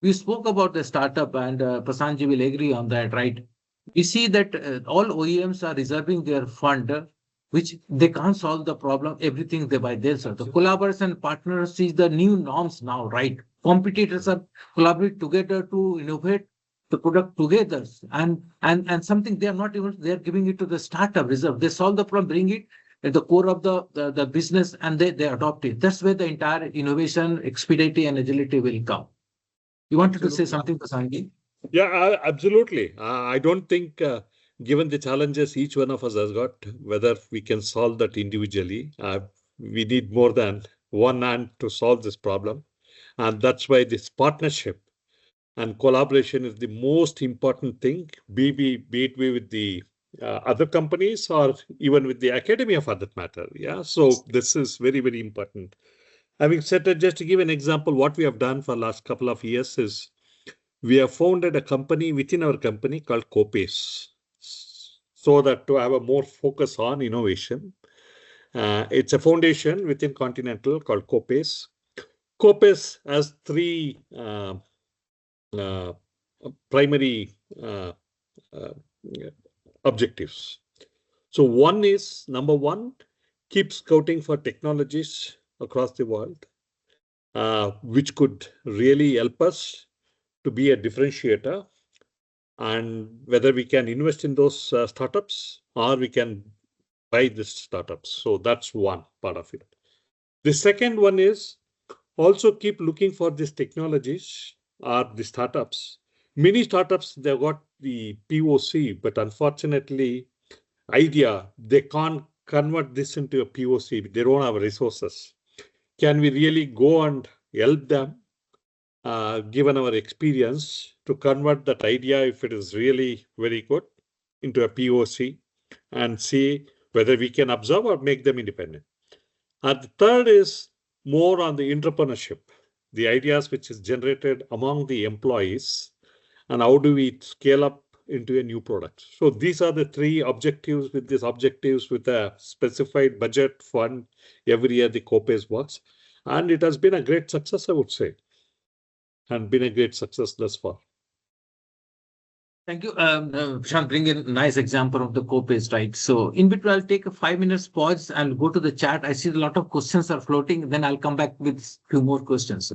We spoke about the startup, and Prashanth will agree on that, right? We see that all OEMs are reserving their fund, which they can't solve the problem, everything they buy themselves. The collaboration partners is the new norms now, right? Competitors are collaborate together to innovate the product together, and something they are not even, they are giving it to the startup reserve. They solve the problem, bring it, at the core of the business, and they adopt it. That's where the entire innovation, expediency, and agility will come. You wanted to say something, Prashanth? Yeah, absolutely. I don't think, given the challenges each one of us has got, whether we can solve that individually. We need more than one hand to solve this problem. And that's why this partnership and collaboration is the most important thing, be it with the other companies or even with the academia for that matter. Yeah, so this is very, very important. Having said that, just to give an example, what we have done for the last couple of years is we have founded a company within our company called Copace, so that to have a more focus on innovation. It's a foundation within Continental called Copace. Copace has three primary objectives. So one is, number one, keep scouting for technologies across the world, which could really help us to be a differentiator, and whether we can invest in those startups or we can buy these startups. So that's one part of it. The second one is also keep looking for these technologies or the startups. Many startups, they've got the POC, but unfortunately, they can't convert this into a POC. They don't have resources. Can we really go and help them, given our experience, to convert that idea, if it is really very good, into a POC and see whether we can absorb or make them independent. And the third is more on the entrepreneurship, the ideas which is generated among the employees, and how do we scale up into a new product. So these are the three objectives. With these objectives, with a specified budget fund, every year the Copace works. And it has been a great success, I would say, and been a great success thus far. Thank you. Prashanth, bring in a nice example of the Copace, right? So in between, I'll take a 5 minutes pause and go to the chat. I see a lot of questions are floating. Then I'll come back with a few more questions.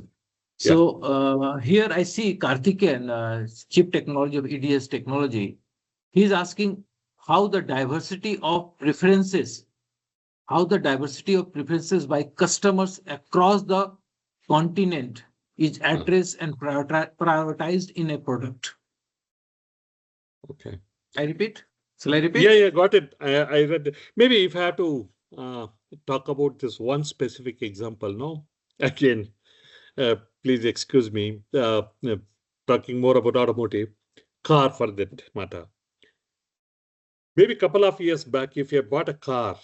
So here I see Karthikeyan, Chief Technology of EDS Technology. He's asking how the diversity of preferences by customers across the continent is addressed and prioritized in a product. Okay. I repeat. Shall I repeat? Yeah, got it. I read. Maybe if I have to talk about this one specific example, no? Again, please excuse me. Talking more about automotive, car for that matter. Maybe a couple of years back, if you bought a car,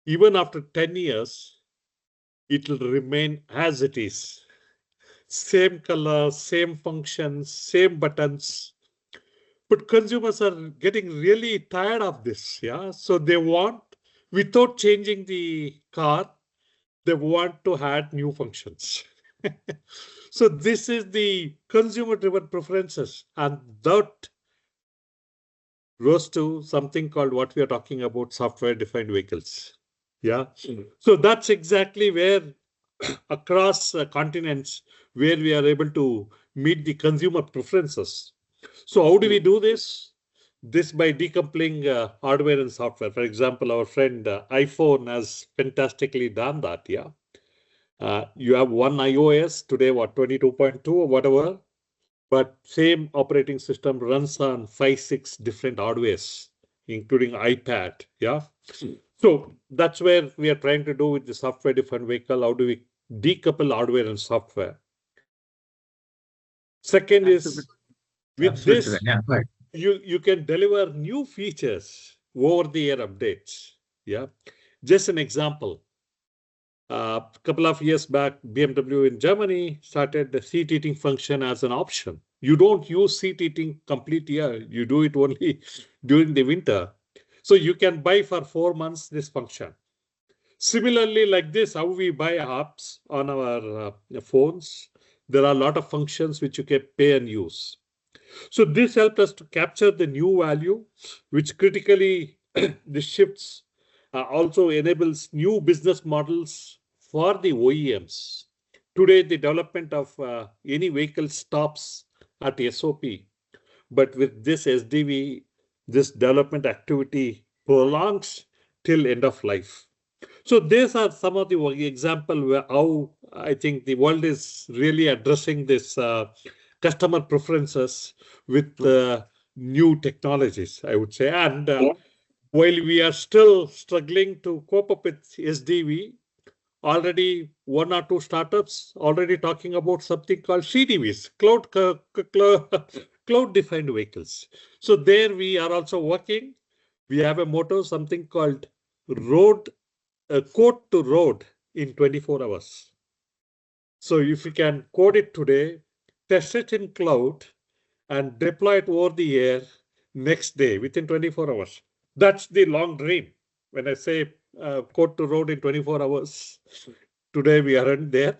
even after 10 years, it will remain as it is. Same color, same functions, same buttons. But consumers are getting really tired of this. Yeah. So they want, without changing the car, they want to add new functions. So this is the consumer-driven preferences, and that rose to something called what we are talking about, software-defined vehicles. Yeah. So that's exactly where across continents where we are able to meet the consumer preferences. So how do we do this? This by decoupling hardware and software. For example, our friend iPhone has fantastically done that. Yeah. You have one iOS today, what, 22.2 or whatever, but same operating system runs on 5-6 different hardwares, including iPad. Yeah. So that's where we are trying to do with the software-defined vehicle. How do we decouple hardware and software? Second is, with this, you can deliver new features over the air updates. Yeah. Just an example. A couple of years back, BMW in Germany started the seat heating function as an option. You don't use seat heating complete year. You do it only during the winter. So you can buy for 4 months this function. Similarly, like this, how we buy apps on our phones, there are a lot of functions which you can pay and use. So this helped us to capture the new value, which critically the shifts also enables new business models for the OEMs. Today, the development of any vehicle stops at SOP, but with this SDV, this development activity prolongs till end of life. So these are some of the example where how I think the world is really addressing this customer preferences with new technologies, I would say. And while we are still struggling to cope up with SDV, already one or two startups already talking about something called CDVs, cloud-defined vehicles. So there we are also working. We have a motto, something called code to road in 24 hours. So if you can code it today, test it in cloud, and deploy it over the air next day within 24 hours. That's the long dream. When I say code to road in 24 hours, today we aren't there.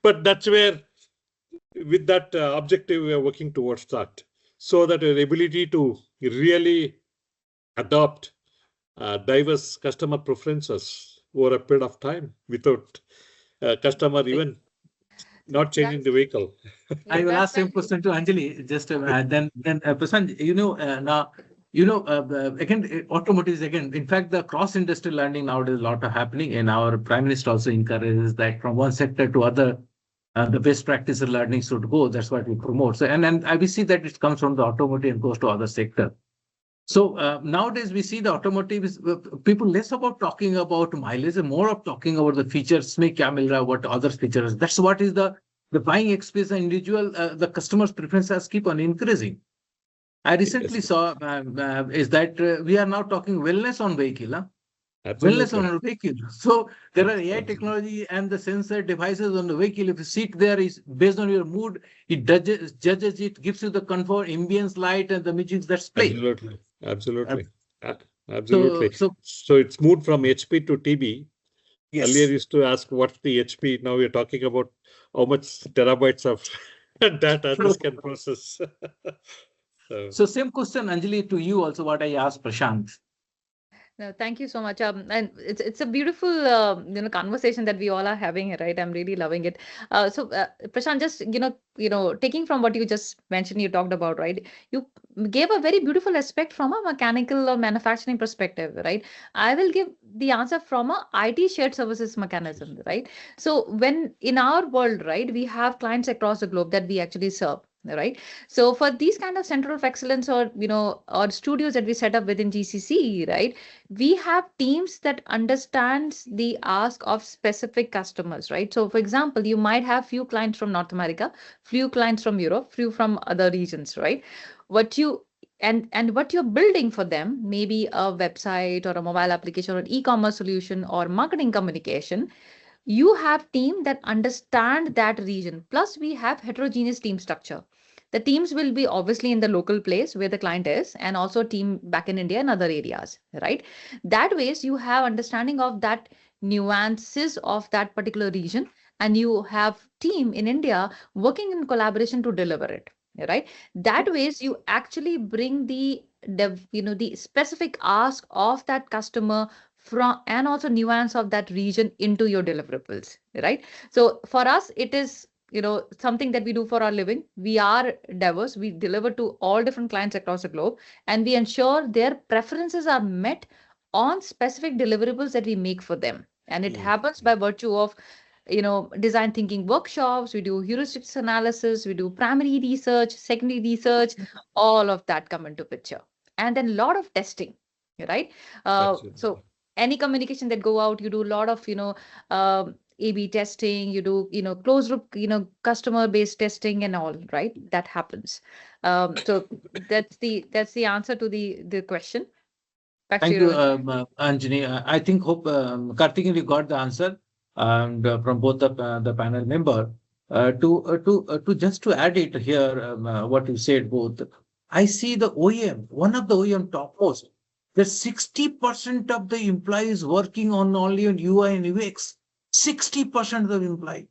But that's where, with that objective, we are working towards that. So that our ability to really adopt diverse customer preferences over a period of time without customer even not changing the vehicle. I will ask same question to Anjali. Just then Prashanth, now again, automotive is again. In fact, the cross-industry learning nowadays a lot of happening, and our Prime Minister also encourages that from one sector to other, the best practice learning should go. That's what we promote. So and we see that it comes from the automotive and goes to other sector. So nowadays we see the automotive is people less about talking about mileage and more of talking about the features, make camera, what other features. That's what is the buying experience and individual, the customer's preferences keep on increasing. I recently saw is that we are now talking wellness on vehicle. Wellness on a vehicle. So there are AI technology and the sensor devices on the vehicle. If you sit there, is based on your mood, it judges it, gives you the comfort, ambience light, and the music that's playing. Absolutely. So it's moved from HP to TB. Yes. Earlier used to ask what's the HP. Now we're talking about how much terabytes of data this can process. So same question, Anjali, to you also what I asked Prashanth. No, thank you so much. And it's a beautiful conversation that we all are having here, right? I'm really loving it. So Prashanth, just taking from what you just mentioned, you talked about, right? You gave a very beautiful aspect from a mechanical or manufacturing perspective, right? I will give the answer from a IT shared services mechanism, right? So when in our world, right, we have clients across the globe that we actually serve. Right. So for these kind of center of excellence or, or studios that we set up within GCC, right, we have teams that understands the ask of specific customers, right? So for example, you might have few clients from North America, few clients from Europe, few from other regions, right? What you and what you're building for them, maybe a website or a mobile application or an e-commerce solution or marketing communication, you have team that understand that region. Plus we have heterogeneous team structure. The teams will be obviously in the local place where the client is and also team back in India and other areas, right? That ways you have understanding of that nuances of that particular region and you have team in India working in collaboration to deliver it, right? That ways you actually bring the specific ask of that customer from and also nuance of that region into your deliverables, right? So for us, it is something that we do for our living. We are diverse. We deliver to all different clients across the globe, and we ensure their preferences are met on specific deliverables that we make for them. And it happens by virtue of design thinking workshops. We do heuristics analysis. We do primary research, secondary research. All of that come into picture, and then a lot of testing, right? So any communication that go out, you do a lot of A/B testing, you do, closed loop, customer based testing and all, right? That happens. So that's the answer to the question. Back Thank to you, Anjali. I think hope Karthik, you got the answer and from both the panel member. To just to add it here, what you said both. I see the OEM, one of the OEM topmost. There's 60% of the employees working on only on UI and UX. 60% of the employee.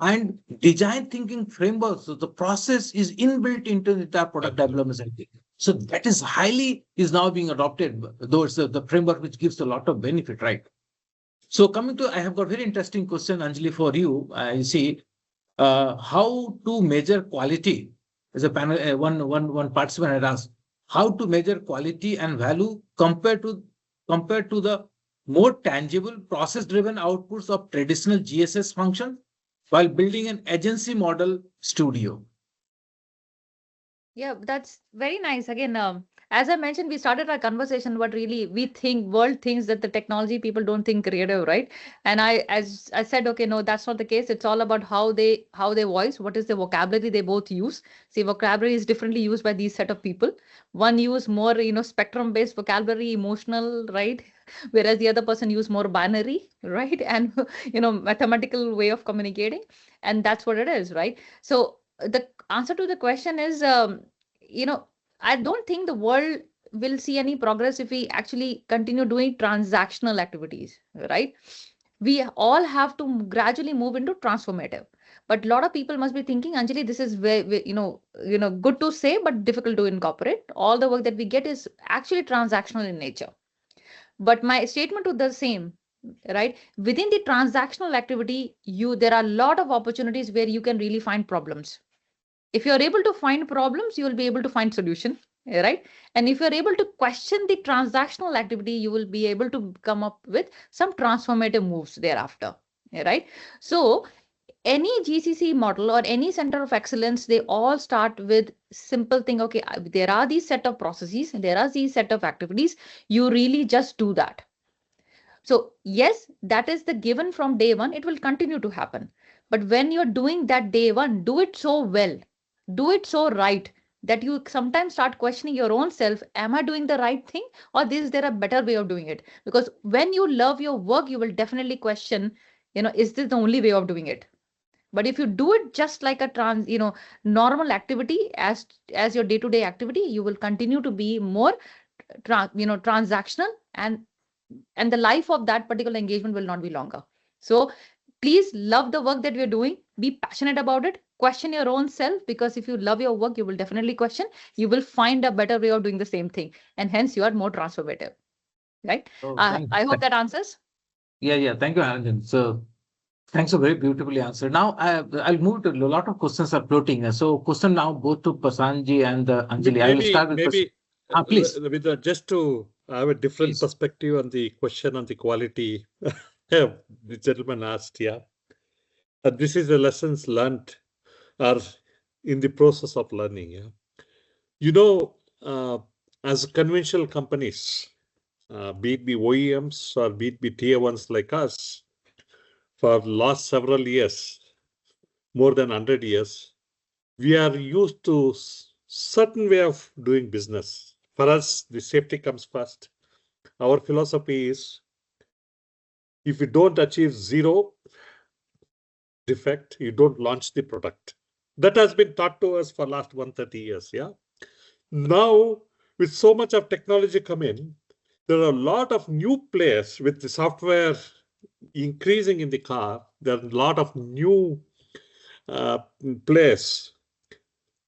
And design thinking frameworks, so the process is inbuilt into the product development cycle. So that is now being adopted, though it's the framework which gives a lot of benefit, right? So coming to, I have got a very interesting question, Anjali, for you. I see how to measure quality. As a panel, one participant had asked, how to measure quality and value compared to compared to the more tangible process-driven outputs of traditional GSS functions while building an agency model studio. Yeah, that's very nice. Again, as I mentioned, we started our conversation, but really world thinks that the technology people don't think creative, right? And as I said, okay, no, that's not the case. It's all about how they voice, what is the vocabulary they both use. See, vocabulary is differently used by these set of people. One use more, spectrum-based vocabulary, emotional, right? Whereas the other person use more binary, right? And, mathematical way of communicating. And that's what it is, right? So the answer to the question is, I don't think the world will see any progress if we actually continue doing transactional activities, right? We all have to gradually move into transformative. But a lot of people must be thinking, Anjali, this is very, good to say, but difficult to incorporate. All the work that we get is actually transactional in nature. But my statement to the same, right? Within the transactional activity, there are a lot of opportunities where you can really find problems. If you're able to find problems, you will be able to find solution, right? And if you're able to question the transactional activity, you will be able to come up with some transformative moves thereafter, right? So any GCC model or any center of excellence, they all start with simple thing. Okay, there are these set of processes, there are these set of activities. You really just do that. So yes, that is the given from day one. It will continue to happen. But when you're doing that day one, do it so well, do it so right that you sometimes start questioning your own self. Am I doing the right thing, or is there a better way of doing it? Because when you love your work, you will definitely question, is this the only way of doing it? But if you do it just like a normal activity as your day-to-day activity, you will continue to be more transactional, and the life of that particular engagement will not be longer. So please love the work that we're doing, be passionate about it, question your own self, because if you love your work, you will definitely question, you will find a better way of doing the same thing, and hence you are more transformative, right? Oh, I hope that answers. Yeah. Thank you, Anjali. So thanks, so very beautifully answered. Now I'll move to a lot of questions are floating. So question now both to Prashanth and Anjali. I will start with please. Just to have a different Please. perspective on the question on the quality the gentleman asked. Yeah, this is the lessons learned or in the process of learning. Yeah, as conventional companies, be it be OEMs or be it be tier ones like us, for last several years, more than 100 years, we are used to certain way of doing business. For us, the safety comes first. Our philosophy is, if you don't achieve zero defect, you don't launch the product. That has been taught to us for last 130 years. Yeah. Now, with so much of technology coming, there are a lot of new players with the software increasing in the car. There are a lot of new players,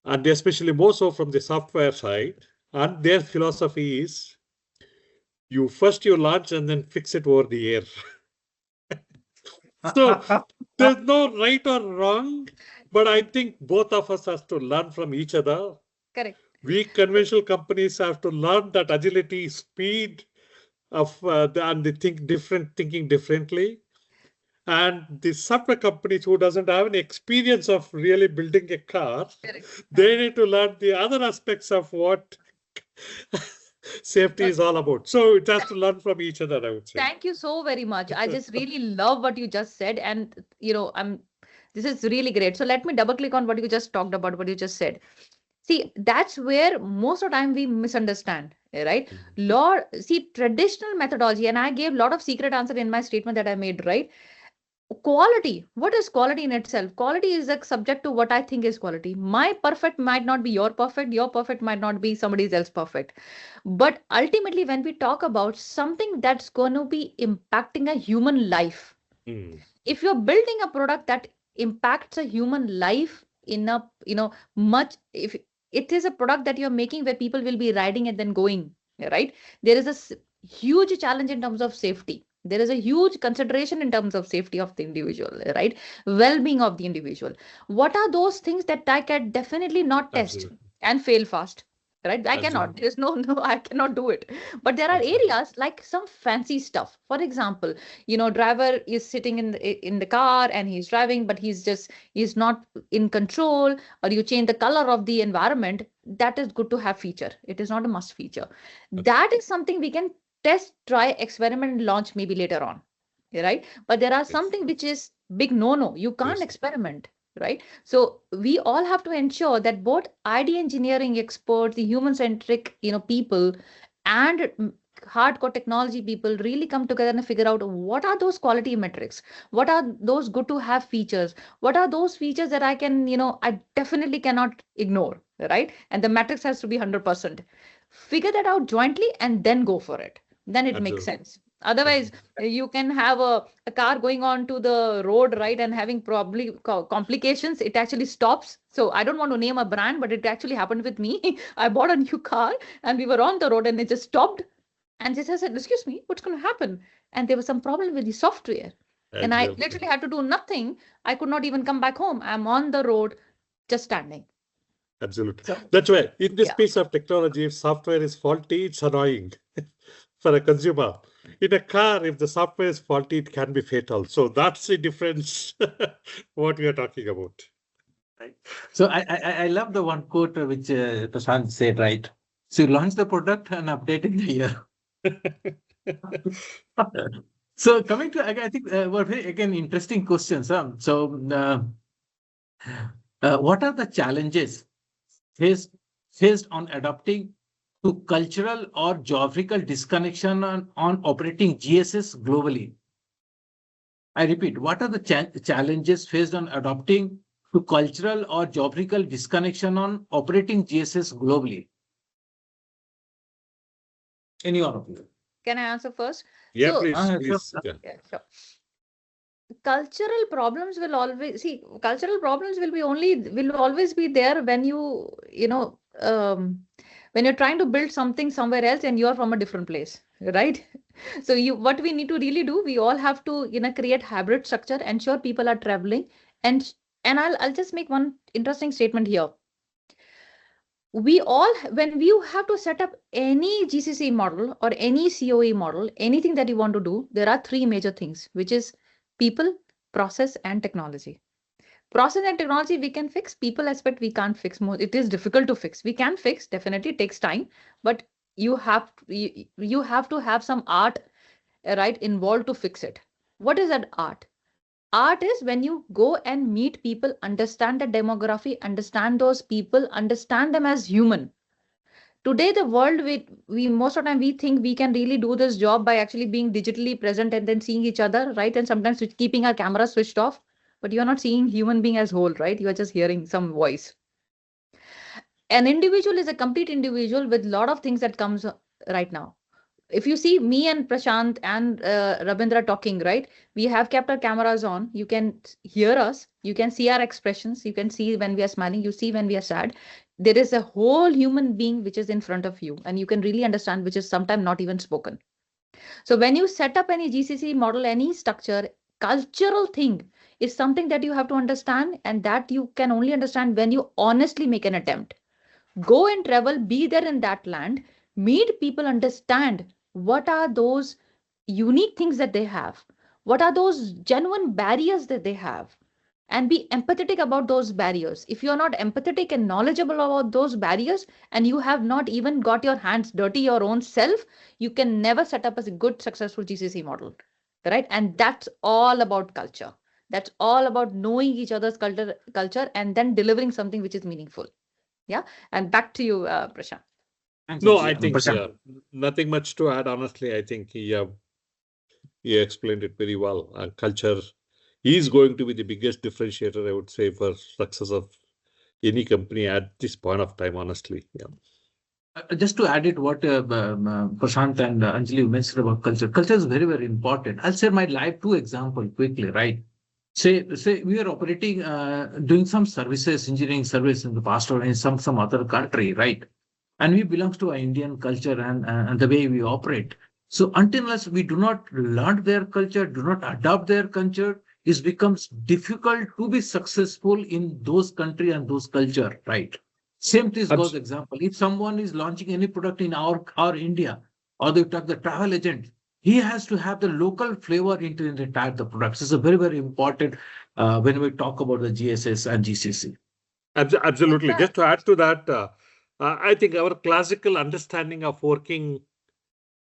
and especially more so from the software side. And their philosophy is, you launch and then fix it over the air. So there's no right or wrong, but I think both of us have to learn from each other. Correct. We conventional companies have to learn that agility, speed of and they thinking differently. And the software companies who doesn't have any experience of really building a car, they need to learn the other aspects of what safety is all about. So it has to learn from each other, I would say. Thank you so very much. I just really love what you just said. And, this is really great. So let me double click on what you just talked about, what you just said. See, that's where most of the time we misunderstand, right? Traditional methodology, and I gave a lot of secret answer in my statement that I made, right? Quality. What is quality in itself? Quality is a subject to what I think is quality. My perfect might not be your perfect. Your perfect might not be somebody else's perfect. But ultimately, when we talk about something that's going to be impacting a human life, if you're building a product that impacts a human life in a, if it is a product that you're making where people will be riding and then going, right? There is a huge challenge in terms of safety. There is a huge consideration in terms of safety of the individual, right? Well-being of the individual. What are those things that I can definitely not test and fail fast, right? I cannot. There is no, I cannot do it. But there are areas like some fancy stuff. For example, driver is sitting in the car and he's driving, but he's not in control, or you change the color of the environment. That is good to have feature. It is not a must feature. That is something we can test, try, experiment, and launch maybe later on, right? But there are something which is big no. You can't experiment. Right. So we all have to ensure that both ID engineering experts, the human-centric, people, and hardcore technology people really come together and figure out what are those quality metrics, what are those good to have features, what are those features that I can, I definitely cannot ignore, right? And the metrics has to be 100%. Figure that out jointly and then go for it. Then it makes sense. Otherwise, you can have a car going on to the road, right, and having probably complications. It actually stops. So I don't want to name a brand, but it actually happened with me. I bought a new car and we were on the road and it just stopped. And just said, excuse me, what's going to happen? And there was some problem with the software. And I literally had to do nothing. I could not even come back home. I'm on the road, just standing. Absolutely. So, that's why in this piece of technology, if software is faulty, it's annoying for a consumer. In a car, if the software is faulty, it can be fatal. So that's the difference, what we are talking about. Right. So I love the one quote which Prashanth said, right? So you launch the product and update in the year. So coming to, I think, were very, again, interesting questions. So what are the challenges faced on adopting to cultural or geographical disconnection on operating GSS globally? I repeat, what are the challenges faced on adopting to cultural or geographical disconnection on operating GSS globally? Any one of you? Can I answer first? Yeah, so, please. Yeah, sure. Cultural problems will always will always be there when when you're trying to build something somewhere else and you're from a different place, right? So what we need to really do, we all have to create hybrid structure, ensure people are traveling, and I'll just make one interesting statement here. When you have to set up any GCC model or any COE model, anything that you want to do, there are three major things, which is people, process, and technology. Process and technology we can fix. People aspect we can't fix. It is difficult to fix. We can fix, definitely, it takes time, but you have to have some art, right, involved to fix it. What is that art? Art is when you go and meet people, understand the demography, understand those people, understand them as human. Today, the world, we most of the time we think we can really do this job by actually being digitally present and then seeing each other, right? And sometimes keeping our camera switched off, but you're not seeing human being as whole, right? You are just hearing some voice. An individual is a complete individual with a lot of things that comes right now. If you see me and Prashanth and Rabindra talking, right? We have kept our cameras on. You can hear us. You can see our expressions. You can see when we are smiling. You see when we are sad. There is a whole human being which is in front of you, and you can really understand, which is sometimes not even spoken. So when you set up any GCC model, any structure, cultural thing is something that you have to understand, and that you can only understand when you honestly make an attempt. Go and travel, be there in that land, meet people, understand what are those unique things that they have, what are those genuine barriers that they have, and be empathetic about those barriers. If you're not empathetic and knowledgeable about those barriers, and you have not even got your hands dirty your own self, you can never set up a good, successful GCC model, right? And that's all about culture. That's all about knowing each other's culture and then delivering something which is meaningful. Yeah. And back to you, Prashanth. No, I think nothing much to add. Honestly, I think you explained it very well. Culture is going to be the biggest differentiator, I would say, for success of any company at this point of time, honestly. Yeah. Just to add it, what Prashanth and Anjali mentioned about culture. Culture is very, very important. I'll share my live 2 example quickly, right? Say we are operating, doing some services, engineering service in the past or in some other country, right? And we belong to our Indian culture and the way we operate. So unless we do not learn their culture, do not adopt their culture, it becomes difficult to be successful in those country and those culture, right? Same thing goes example. If someone is launching any product in our India, or they talk the travel agent, he has to have the local flavor into the entire the products. It's a very, very important when we talk about the GSS and GCC. Absolutely. Just to add to that, I think our classical understanding of working,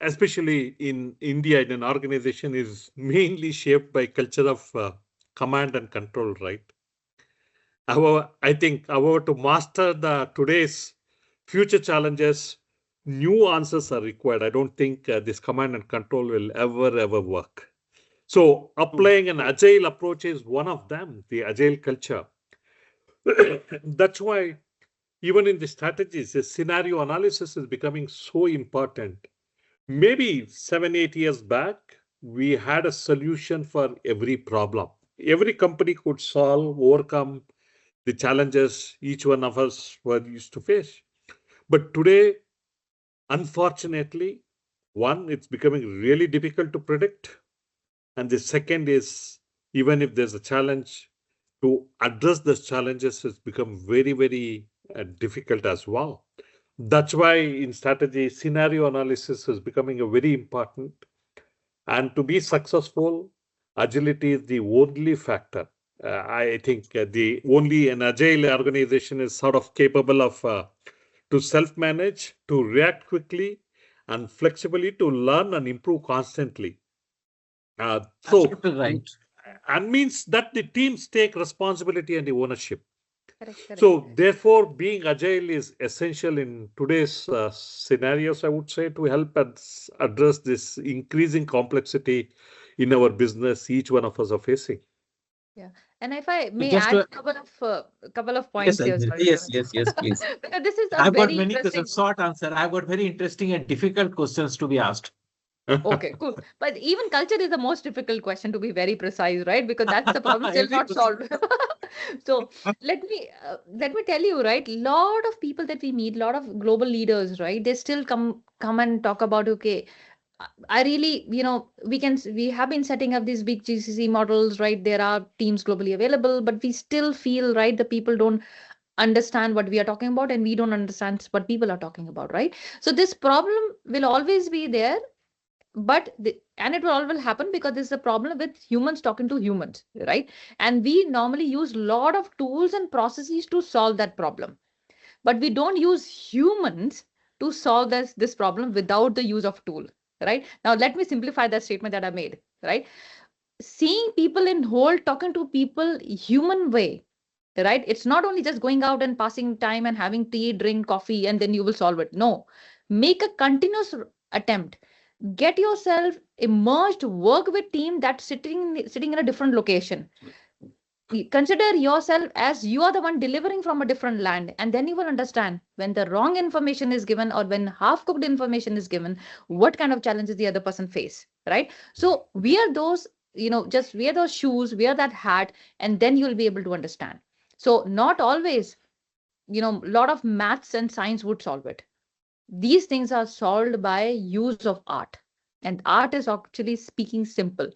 especially in India in an organization, is mainly shaped by culture of command and control, right? However, I think to master today's future challenges, new answers are required. I don't think this command and control will ever work. So applying an agile approach is one of them, the agile culture. That's why even in the strategies, the scenario analysis is becoming so important. Maybe 7-8 years back, we had a solution for every problem. Every company could overcome the challenges each one of us were used to face. But today, unfortunately, one, it's becoming really difficult to predict. And the second is, even if there's a challenge, to address those challenges has become very difficult as well. That's why in strategy, scenario analysis is becoming a very important. And to be successful, agility is the only factor. I think the only an agile organization is sort of capable of to self-manage, to react quickly, and flexibly to learn and improve constantly. Right. And means that the teams take responsibility and the ownership. Correct. So therefore, being agile is essential in today's scenarios, I would say, to help us address this increasing complexity in our business each one of us are facing. Yeah, and if I may Just add a couple of points here. Sorry. Yes, please. Because this is a I've got very many interesting. questions, short answer. I've got very interesting and difficult questions to be asked. Okay, cool. But even culture is the most difficult question, to be very precise, right? Because that's the problem still not solved. So let me tell you, right? Lot of people that we meet, lot of global leaders, right? They still come and talk about, okay, I really, we have been setting up these big GCC models, right? There are teams globally available, but we still feel, right, the people don't understand what we are talking about, and we don't understand what people are talking about, right? So this problem will always be there, and it will always happen because this is a problem with humans talking to humans, right? And we normally use a lot of tools and processes to solve that problem, but we don't use humans to solve this problem without the use of tool, right? Now let me simplify that statement that I made, right? Seeing people in whole, talking to people human way, right? It's not only just going out and passing time and having tea, drink, coffee, and then you will solve it. No, make a continuous attempt. Get yourself immersed, work with team that's sitting in a different location. Consider yourself as you are the one delivering from a different land, and then you will understand when the wrong information is given or when half-cooked information is given, what kind of challenges the other person face, right? So wear those, just wear those shoes, wear that hat, and then you'll be able to understand. So not always, a lot of maths and science would solve it. These things are solved by use of art, and art is actually speaking simple.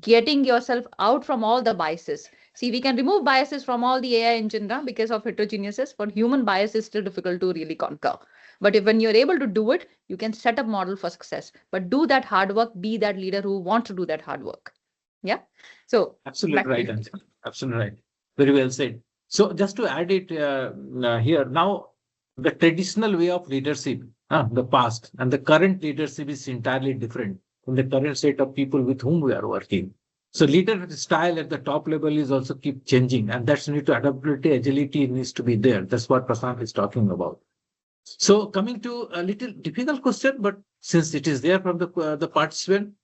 Getting yourself out from all the biases. See, we can remove biases from all the AI engine because of heterogeneous, but human bias is still difficult to really conquer. But when you're able to do it, you can set up model for success. But do that hard work, be that leader who wants to do that hard work. Yeah. So absolutely right, Anjali. Absolutely right. Very well said. So just to add it here now, the traditional way of leadership, the past and the current leadership is entirely different from the current set of people with whom we are working. So leader style at the top level is also keep changing, and that's need to adaptability, agility needs to be there. That's what Prashanth is talking about. So coming to a little difficult question, but since it is there from the participant,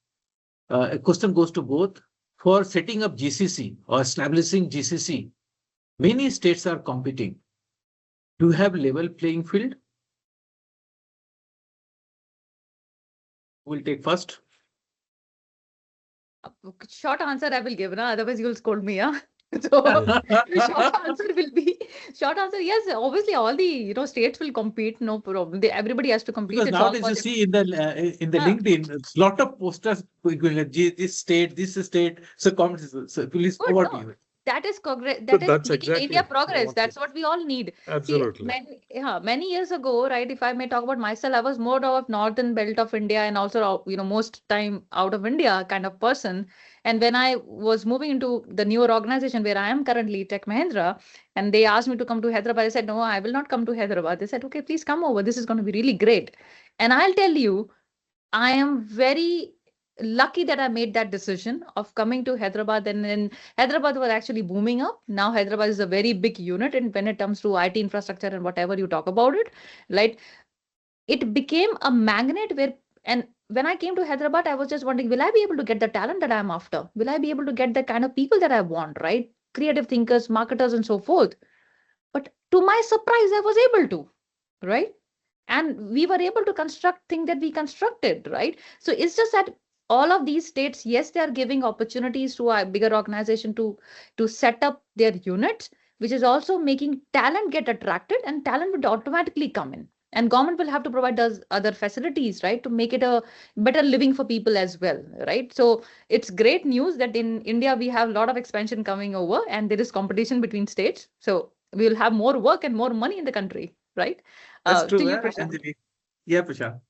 a question goes to both. For setting up GCC or establishing GCC, many states are competing. Do you have level playing field? We'll take first. Short answer I will give, otherwise you'll scold me. So short answer, yes, obviously all the states will compete, no problem. Everybody has to compete. Because nowadays you see in the LinkedIn, a lot of posters, this state, so comments. So please over to you. that is So that is that's making exactly India what I progress. want That's to. what we all need. See, Absolutely. many years ago, right? If I may talk about myself, I was more of northern belt of India and also, most time out of India kind of person. And when I was moving into the newer organization where I am currently, Tech Mahindra, and they asked me to come to Hyderabad, I said, no, I will not come to Hyderabad. They said, okay, please come over. This is going to be really great. And I'll tell you, I am very lucky that I made that decision of coming to Hyderabad. And then Hyderabad was actually booming up. Now Hyderabad is a very big unit, and when it comes to IT infrastructure and whatever you talk about it, right? It became a magnet where, and when I came to Hyderabad, I was just wondering, will I be able to get the talent that I'm after? Will I be able to get the kind of people that I want, right? Creative thinkers, marketers, and so forth. But to my surprise, I was able to, right? And we were able to construct things that we constructed, right? So it's just that all of these states, yes, they are giving opportunities to a bigger organization to set up their units, which is also making talent get attracted, and talent would automatically come in, and government will have to provide those other facilities, right, to make it a better living for people as well, right? So it's great news that in India we have a lot of expansion coming over, and there is competition between states, so we will have more work and more money in the country, right? That's true, To you, yeah, Prashant. Anjali. Yeah, Prashant.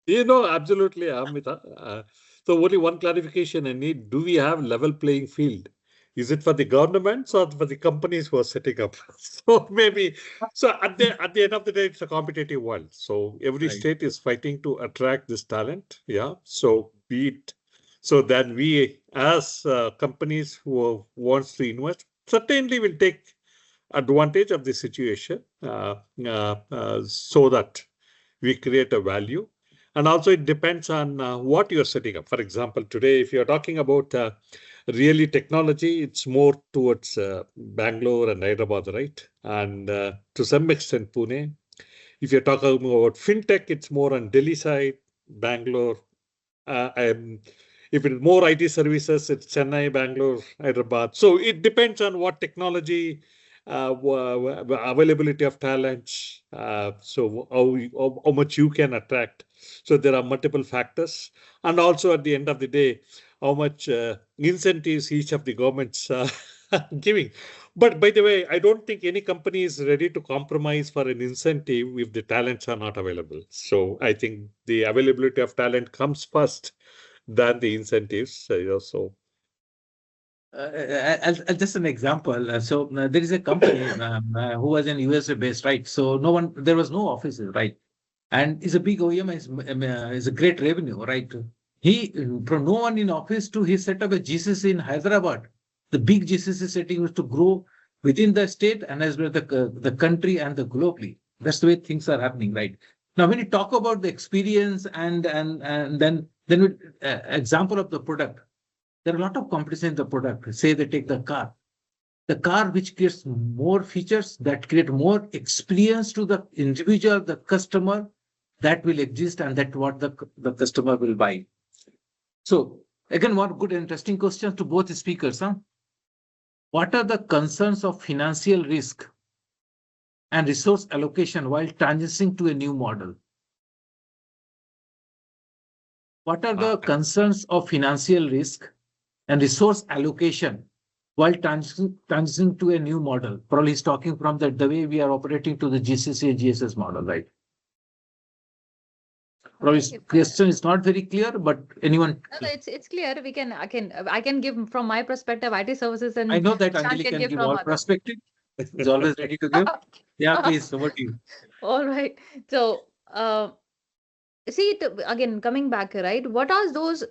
Absolutely, Amita. So only one clarification I need. Do we have level playing field? Is it for the governments or for the companies who are setting up? So maybe, so at the end of the day, it's a competitive world. So every Right. state is fighting to attract this talent. Yeah. So be it. So then we, as companies who wants to invest, certainly will take advantage of the situation so that we create a value. And also it depends on what you're setting up. For example, today, if you're talking about really technology, it's more towards Bangalore and Hyderabad, right? And to some extent, Pune. If you're talking about fintech, it's more on Delhi side, Bangalore. And if it's more IT services, it's Chennai, Bangalore, Hyderabad. So it depends on what technology, availability of talents, so how much you can attract. So there are multiple factors. And also at the end of the day, how much incentives each of the governments giving. But by the way, I don't think any company is ready to compromise for an incentive if the talents are not available. So I think the availability of talent comes first than the incentives. So Just an example. There is a company who was in USA based, right? So there was no offices, right? And is a big OEM, is a great revenue, right? He, from no one in office to he set up a GCC in Hyderabad. The big GCC setting was to grow within the state and as well the country and the globally. That's the way things are happening, right? Now, when you talk about the experience and then with example of the product, there are a lot of competition in the product. Say they take the car which creates more features that create more experience to the individual, the customer, that will exist and that what the customer will buy. So again, one good interesting question to both speakers. What are the concerns of financial risk and resource allocation while transitioning to a new model? What are the concerns of financial risk and resource allocation while transitioning to a new model? Probably he's talking from the way we are operating to the GCC and GSS model, right? Probably question is not very clear, but anyone? No, it's clear. I can give from my perspective, IT services, and I know that Prashant Anjali can give from all other. perspective. He's always ready to give. Yeah, please, over to you. All right. So, see, again, coming back, right? What are those?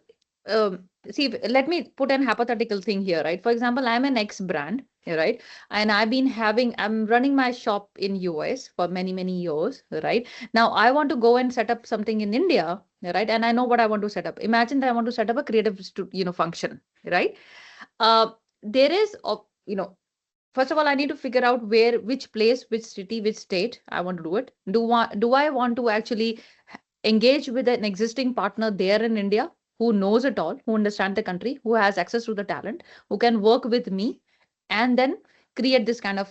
See, let me put an hypothetical thing here, right? For example, I'm an ex brand, right? And I'm running my shop in US for many, many years, right? Now I want to go and set up something in India, right? And I know what I want to set up. Imagine that I want to set up a creative, function, right? There is, first of all, I need to figure out which place, which city, which state I want to do it. Do I want to actually engage with an existing partner there in India who knows it all, who understands the country, who has access to the talent, who can work with me, and then create this kind of,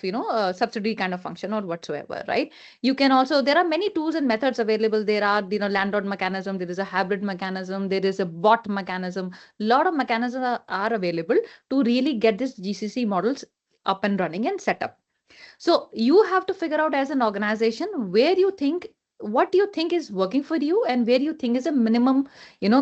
subsidy kind of function or whatsoever, right? You can also, there are many tools and methods available. There are, landlord mechanism, there is a hybrid mechanism, there is a bot mechanism. A lot of mechanisms are available to really get this GCC models up and running and set up. So you have to figure out as an organization where you think, what do you think is working for you and where you think is a minimum,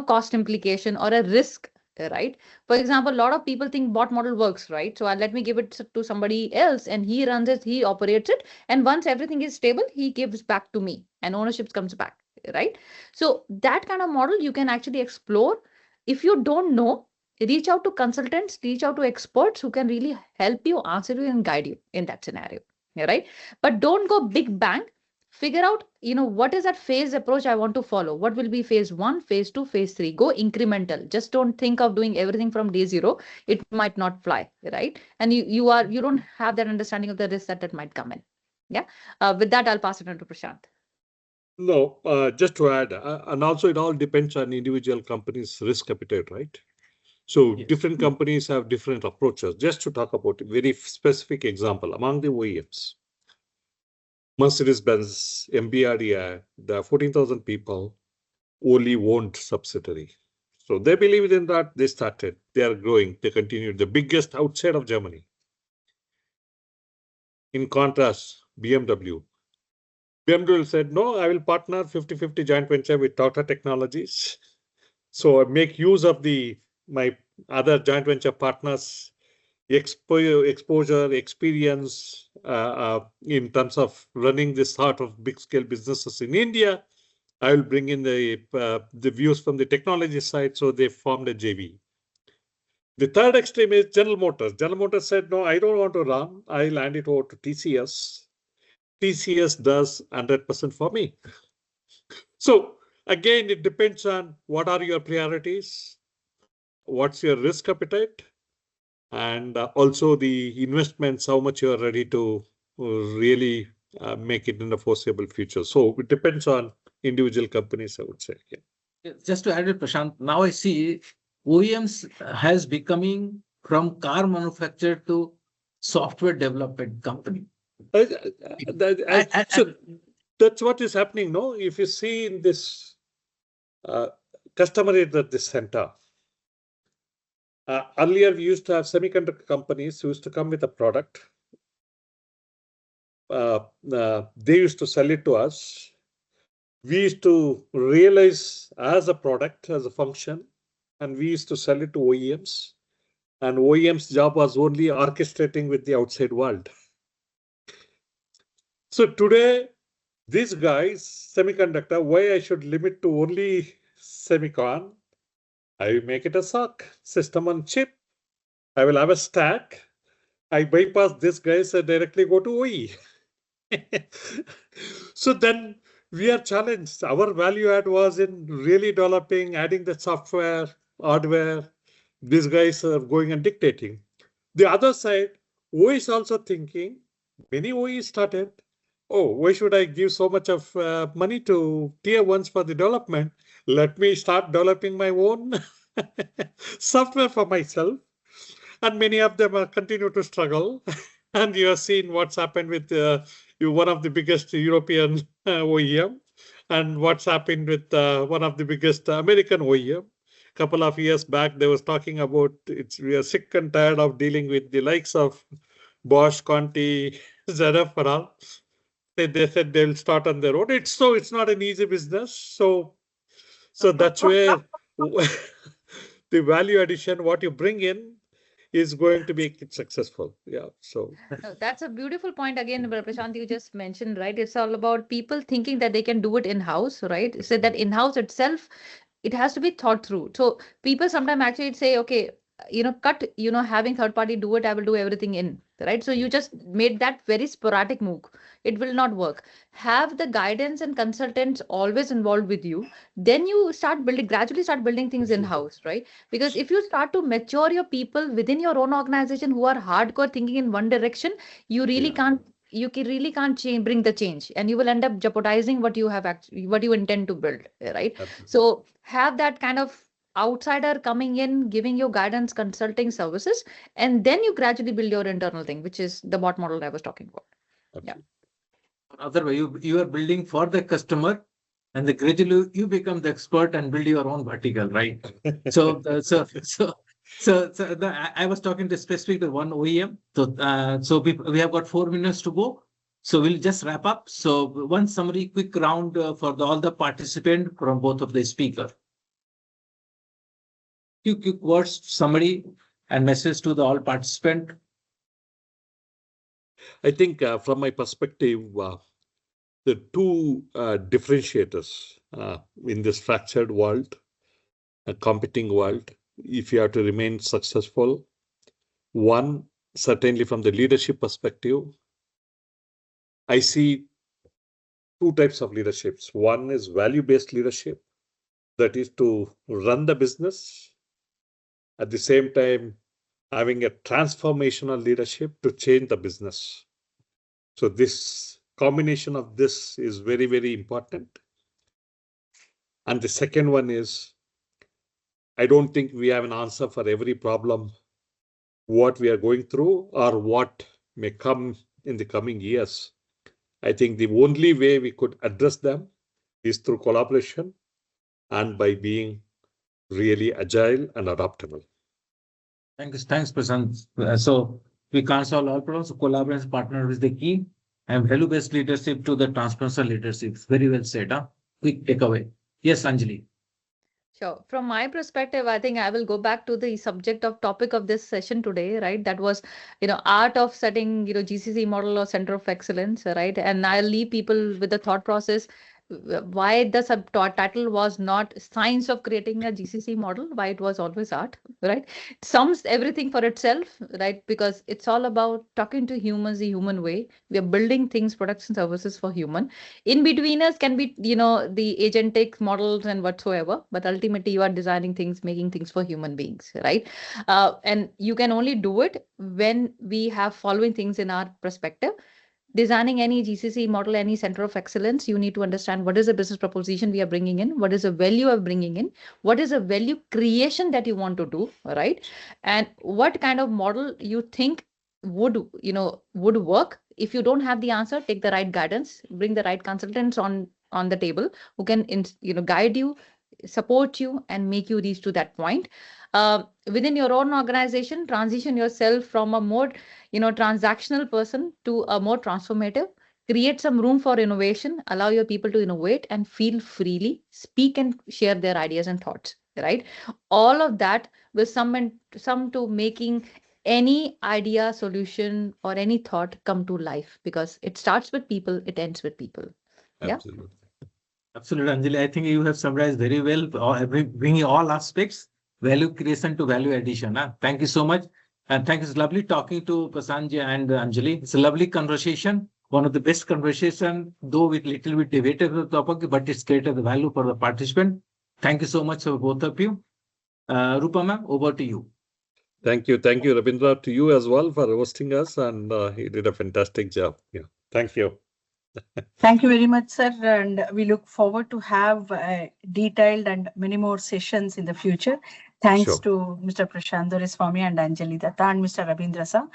cost implication or a risk, right? For example, a lot of people think bot model works, right? So let me give it to somebody else and he runs it, he operates it. And once everything is stable, he gives back to me and ownership comes back, right? So that kind of model you can actually explore. If you don't know, reach out to consultants, reach out to experts who can really help you, answer you, and guide you in that scenario. Yeah, right? But don't go big bang. Figure out, what is that phase approach I want to follow? What will be phase 1, phase 2, phase 3? Go incremental. Just don't think of doing everything from day 0. It might not fly, right? And you don't have that understanding of the risk that might come in. Yeah. With that, I'll pass it on to Prashanth. No, just to add, and also it all depends on individual companies' risk appetite, right? So Yes. different companies have different approaches. Just to talk about a very specific example, among the OEMs, Mercedes-Benz, MBRDI, the 14,000 people, only owned subsidiary. So they believed in that, they started, they are growing, they continued, the biggest outside of Germany. In contrast, BMW said, no, I will partner 50-50 joint venture with Tata Technologies. So I make use of my other joint venture partners' exposure, experience in terms of running this sort of big scale businesses in India. I will bring in the views from the technology side. So they formed a JV. The third extreme is General Motors. General Motors said, no, I don't want to run. I'll hand it over to TCS. TCS does 100% for me. So again, it depends on what are your priorities, what's your risk appetite, and also the investments, how much you are ready to really make it in the foreseeable future. So it depends on individual companies, I would say. Yeah. Just to add it, Prashanth, now I see OEMs has becoming from car manufacturer to software development company. So that's what is happening, no? If you see in this customer is at the center. Earlier, we used to have semiconductor companies who used to come with a product. They used to sell it to us. We used to realize as a product, as a function, and we used to sell it to OEMs. And OEM's job was only orchestrating with the outside world. So today, these guys, semiconductor, why I should limit to only semicon? I make it a SoC, system on chip. I will have a stack. I bypass this guys and directly go to OE. So then we are challenged. Our value add was in really developing, adding the software, hardware. These guys are going and dictating. The other side, OE is also thinking, many OE started, oh, why should I give so much of money to tier ones for the development? Let me start developing my own software for myself. And many of them continue to struggle. And you have seen what's happened with one of the biggest European OEM and what's happened with one of the biggest American OEM. A couple of years back, they was talking about we are sick and tired of dealing with the likes of Bosch, Conti, ZF and all. They said they'll start on their own. It's not an easy business. So that's where the value addition, what you bring in, is going to be successful. Yeah. So that's a beautiful point again, Prashanth, you just mentioned, right? It's all about people thinking that they can do it in-house, right? So that in-house itself, it has to be thought through. So people sometimes actually say, okay, cut, having third party do it, I will do everything in, right? So you just made that very sporadic move. It will not work. Have the guidance and consultants always involved with you. Then you gradually start building things in-house, right? Because if you start to mature your people within your own organization who are hardcore thinking in one direction, you really can't bring the change, and you will end up jeopardizing what you intend to build, right? absolutely. So have that kind of outsider coming in, giving you guidance, consulting services, and then you gradually build your internal thing, which is the bot model I was talking about. Absolutely. Other way, you are building for the customer, and gradually you become the expert and build your own vertical, right? So I was talking to specific to one OEM. So we have got 4 minutes to go. So we'll just wrap up. So one summary, quick round for all the participants from both of the speaker. Quick words, summary, and message to the all participant. I think from my perspective, the two differentiators in this fractured world, a competing world, if you have to remain successful, one, certainly from the leadership perspective, I see two types of leaderships. One is value-based leadership, that is to run the business, at the same time having a transformational leadership to change the business. So this combination of this is very, very important. And the second one is, I don't think we have an answer for every problem, what we are going through or what may come in the coming years. I think the only way we could address them is through collaboration and by being really agile and adaptable. Thanks, Prashanth. So we can't solve all problems. So collaboration partner is the key, and value-based leadership to the transformational leadership. Very well said. Quick takeaway. Yes, Anjali. Sure. From my perspective, I think I will go back to the subject of topic of this session today, right? That was, art of setting, GCC model or center of excellence, right? And I'll leave people with the thought process. Why the subtitle was not science of creating a GCC model, why it was always art, right? Sums everything for itself, right? Because it's all about talking to humans the human way. We are building things, products and services for human. In between us can be, the agentic models and whatsoever, but ultimately you are designing things, making things for human beings, right? And you can only do it when we have following things in our perspective. Designing any GCC model, any center of excellence, you need to understand what is the business proposition we are bringing in, what is the value of bringing in, what is the value creation that you want to do, right? And what kind of model you think would work. If you don't have the answer, take the right guidance, bring the right consultants on the table who can guide you, support you, and make you reach to that point. Within your own organization, transition yourself from a more transactional person to a more transformative. Create some room for innovation, allow your people to innovate and feel freely, speak and share their ideas and thoughts, right? All of that will sum to making any idea, solution or any thought come to life, because it starts with people, it ends with people. Absolutely. Absolutely, Anjali. I think you have summarized very well, bringing all aspects, value creation to value addition. Thank you so much. And thank you. It's lovely talking to Prashanth and Anjali. It's a lovely conversation. One of the best conversation, though with little bit debated the topic, but it's created the value for the participant. Thank you so much for both of you. Rupa ma'am, over to you. Thank you. Thank you, Rabindra, to you as well for hosting us. And he did a fantastic job. Yeah. Thank you. Thank you very much, sir. And we look forward to have detailed and many more sessions in the future. Thanks to Mr. Prashanth Doreswamy and Anjali Dutta and Mr. Rabindra sir.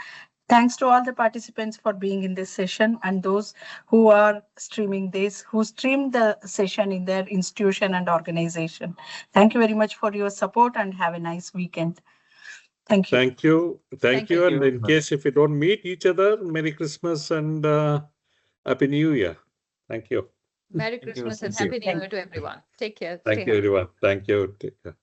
Thanks to all the participants for being in this session and those who are streaming this, who streamed the session in their institution and organization. Thank you very much for your support and have a nice weekend. Thank you. Thank you. Thank you. And in case if you don't meet each other, Merry Christmas and Happy New Year. Thank you. Merry Christmas and Happy New Year to everyone. Take care. Thank you, everyone. Thank you. Take care.